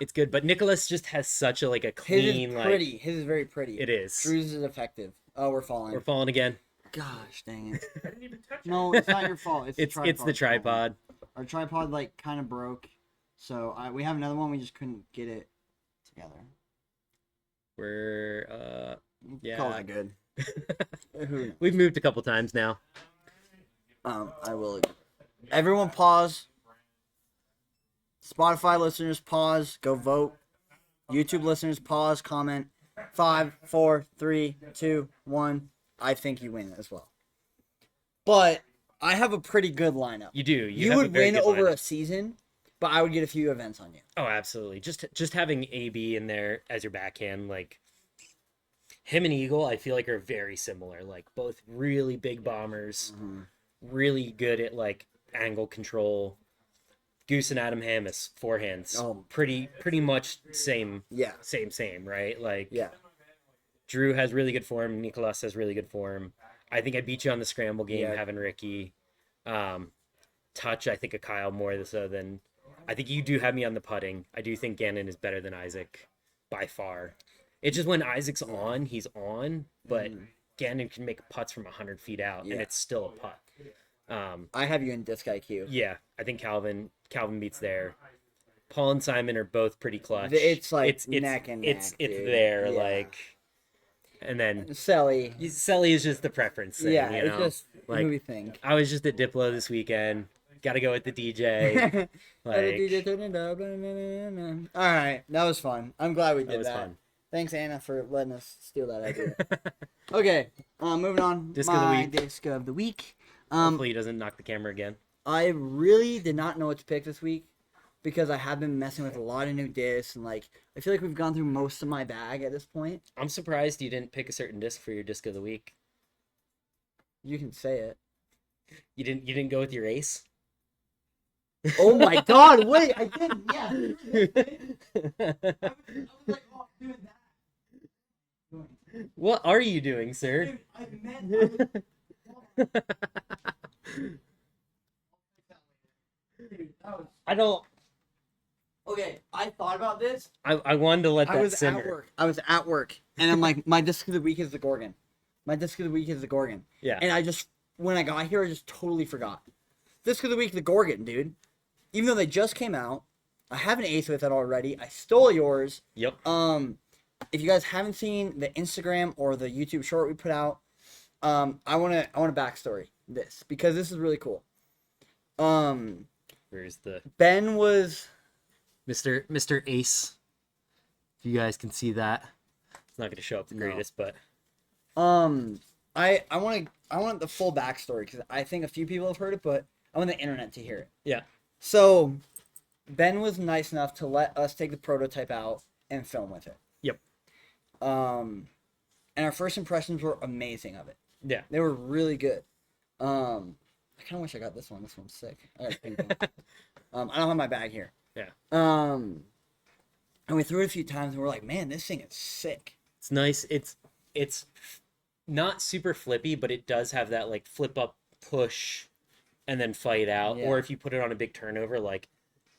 It's good, but Nicholas just has such a like a clean His is like. pretty. His is very pretty. It is. Drew's is effective. Oh, we're falling. We're falling again. Gosh, dang it. I didn't even touch it. No, it's not your fault. It's It's the tripod. Our tripod like kind of broke, so we have another one. We just couldn't get it together. We're yeah. Call that good. Who knows? We've moved a couple times now. I will. Everyone pause. Spotify listeners pause. Go vote. YouTube listeners pause. Comment. 5, 4, 3, 2, 1. I think you win as well. But I have a pretty good lineup. You do. You have a would very win good over lineup. a season, but I would get a few events on you. Oh, absolutely. Just having AB in there as your backhand, like him and Eagle, I feel like are very similar. Like both really big bombers, really good at like angle control. Goose and Adam Hammis forehands, pretty much same. Yeah. Same, right? Like Yeah. Drew has really good form. Nicolas has really good form. I think I beat you on the scramble game having Ricky. Touch, I think of Kyle more so than. I think you do have me on the putting. I do think Gannon is better than Isaac by far. It's just when Isaac's on, he's on, but Gannon can make putts from 100 feet out, and it's still a putt. I have you in disc IQ. Yeah, I think Calvin beats there. Paul and Simon are both pretty clutch. It's like neck and neck. It's dude. there, Yeah. like, and then Selly. Selly is just the preference thing. Yeah, you it's know? just like who we think. I was just at Diplo this weekend. Got to go with the DJ. Like, DJ turn it up. All right, that was fun. I'm glad we did that was that. fun. Thanks, Anna, for letting us steal that idea. Okay, moving on. Disc of the My week. disc of the week. Hopefully he doesn't knock the camera again. I really did not know what to pick this week because I have been messing with a lot of new discs and like I feel like we've gone through most of my bag at this point. I'm surprised you didn't pick a certain disc for your disc of the week. You can say it. You didn't go with your ace? Oh my God! Wait, I did. Yeah. I was like, oh, doing that. What are you doing, sir? Dude, I meant. Dude, that was... I don't. Okay, I thought about this. I wanted to let that I was simmer. at work. I was at work, and I'm like, my disc of the week is the Gorgon. My disc of the week is the Gorgon. Yeah. And I just, when I got here, I just totally forgot. Disc of the week, the Gorgon, dude. Even though they just came out, I have an ace with it already. I stole yours. Yep. If you guys haven't seen the Instagram or the YouTube short we put out, I want to backstory this because this is really cool. Where's the Ben was Mr. Ace? If you guys can see that, it's not going to show up the No. greatest, but I want the full backstory because I think a few people have heard it, but I want the internet to hear it. yeah. So Ben was nice enough to let us take the prototype out and film with it. Yep. And our first impressions were amazing of it. Yeah. They were really good. I kind of wish I got this one. This one's sick. I got a pink one. I don't have my bag here. Yeah. And we threw it a few times and we're like, man, this thing is sick. It's nice. It's not super flippy, but it does have that like flip up push and then fight out. Yeah. Or if you put it on a big turnover, like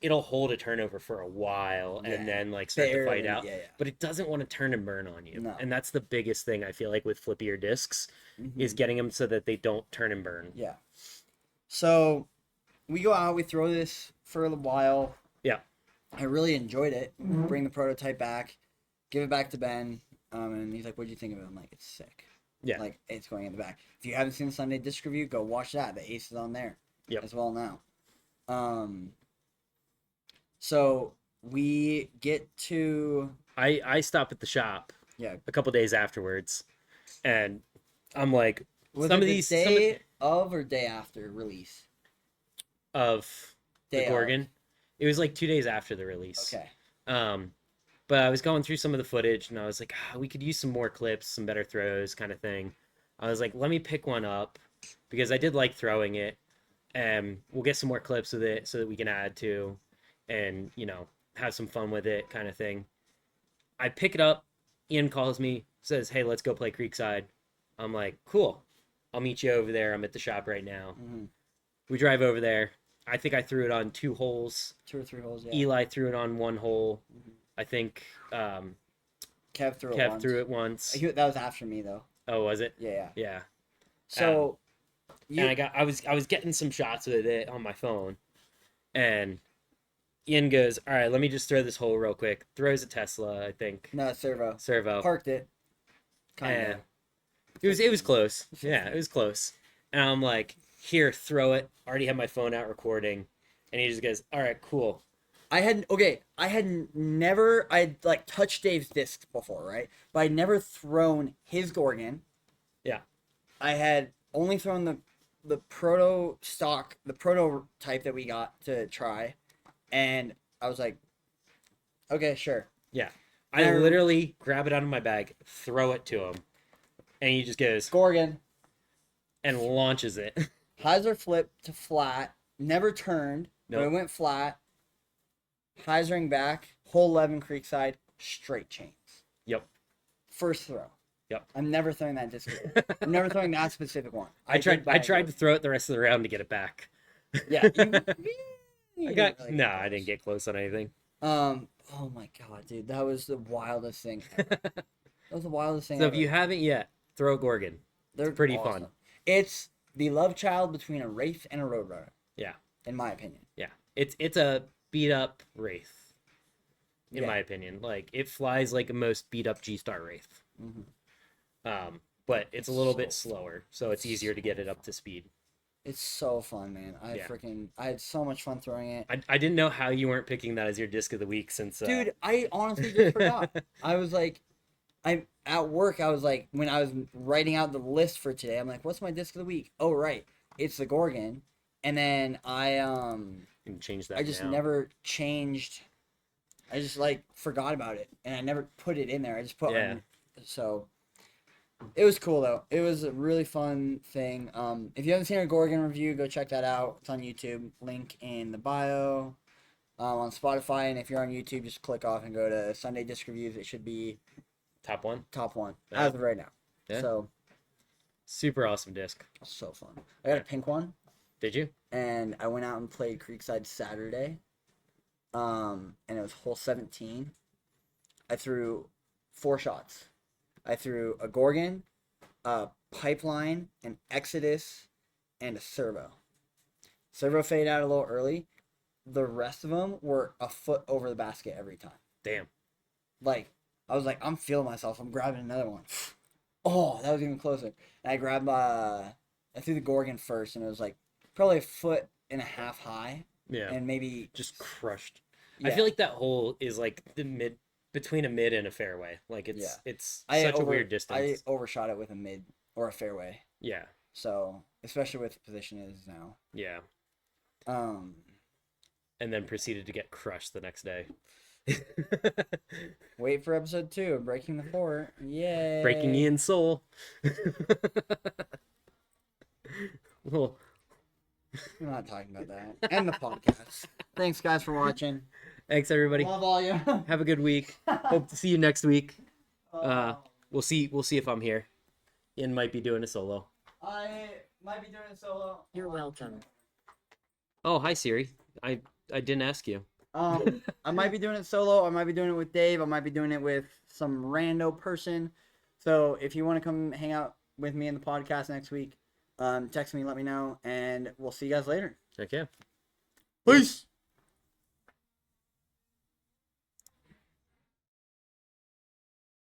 it'll hold a turnover for a while Yeah. and then like start to fight Barely, out. yeah. But it doesn't want to turn and burn on you. No. And that's the biggest thing I feel like with flippier discs is getting them so that they don't turn and burn. Yeah. So we go out, we throw this for a while. Yeah. I really enjoyed it. Bring the prototype back, give it back to Ben, and he's like, "What do you think of it?" I'm like, "It's sick." Yeah. Like it's going in the back. If you haven't seen the Sunday disc review, go watch that. The ace is on there. Yep. As well now. So we get to I stop at the shop a couple days afterwards and I'm like was some it of the these day of or day after release? of Day the of. Gorgon. It was like 2 days after the release. Okay. But I was going through some of the footage and I was like, we could use some more clips, some better throws kind of thing. I was like, let me pick one up because I did like throwing it and we'll get some more clips with it so that we can add to and, you know, have some fun with it kind of thing. I pick it up. Ian calls me, says, hey, let's go play Creekside. I'm like, cool. I'll meet you over there. I'm at the shop right now. We drive over there. I think I threw it on 2 holes. 2 or 3 holes. Yeah. Eli threw it on 1 hole. Mhm. I think Kev threw it Kev once. threw it once. That was after me though. Oh, was it? Yeah. Yeah. So. And I was getting some shots with it on my phone, and Ian goes, "All right, let me just throw this hole real quick." Throws a Tesla, I think. No, servo. Servo. Parked it. Kind And of. it was close. Yeah, it was close. And I'm like, "Here, throw it." Already have my phone out recording, and he just goes, "All right, cool." I had never like touched Dave's disc before, right? But I'd never thrown his Gorgon. Yeah. I had only thrown the prototype that we got to try, and I was like, okay, sure. Yeah. I literally grab it out of my bag, throw it to him, and he just goes Gorgon. And launches it. Hyzer flip to flat, never turned, but it went flat. Hyzering back, hole 11 Creekside, straight chains. Yep. First throw. Yep. I'm never throwing that disc again. I'm never throwing that specific one. I tried to throw it the rest of the round to get it back. Yeah. I didn't get close on anything. Oh my god, dude, that was the wildest thing ever. That was the wildest thing So ever. if you haven't yet, throw Gorgon. They're It's pretty awesome. fun. It's the love child between a Wraith and a Roadrunner. Yeah. In my opinion. Yeah. It's a beat up Wraith. In Yeah. my opinion. Like it flies like a most beat up G-Star Wraith. Mm-hmm. But it's a little bit slower, so it's easier to get it up to speed. It's so fun, man. I had so much fun throwing it. I didn't know how you weren't picking that as your disc of the week since Dude, I honestly just forgot. I was like, I'm at work. I was like, when I was writing out the list for today, I'm like, what's my disc of the week? Oh, right, it's the Gorgon. And then I you can change that. I just now. never changed. I just like forgot about it, and I never put it in there. I just put so. It was cool though. It was a really fun thing. If you haven't seen our Gorgon review, go check that out. It's on YouTube. Link in the bio. On Spotify, and if you're on YouTube, just click off and go to Sunday Disc Reviews. It should be top one as of right now. Yeah. So super awesome disc. so fun. I got a pink one. Did you? And I went out and played Creekside Saturday. And it was hole 17. I threw 4 shots. I threw a Gorgon, a Pipeline, an Exodus, and a Servo. Servo faded out a little early. The rest of them were a foot over the basket every time. Damn. Like, I was like, I'm feeling myself. I'm grabbing another one. Oh, that was even closer. And I grabbed, I threw the Gorgon first, and it was like probably a foot and a half high. Yeah. And maybe just crushed. Yeah. I feel like that hole is like between a mid and a fairway. Like it's such a weird distance. I overshot it with a mid or a fairway. Yeah. So, especially with the position it is now. Yeah. And then proceeded to get crushed the next day. Wait for episode 2 of Breaking the Fort. Yay. Breaking Ian's soul. Well, we're not talking about that. End the podcast. Thanks, guys, for watching. Thanks, everybody. Love all you. Have a good week. Hope to see you next week. We'll see if I'm here. Ian might be doing a solo. I might be doing a solo. You're welcome. Oh, hi Siri. I didn't ask you. I might be doing it solo. I might be doing it with Dave. I might be doing it with some rando person. So if you want to come hang out with me in the podcast next week, text me, let me know, and we'll see you guys later. Okay. Peace.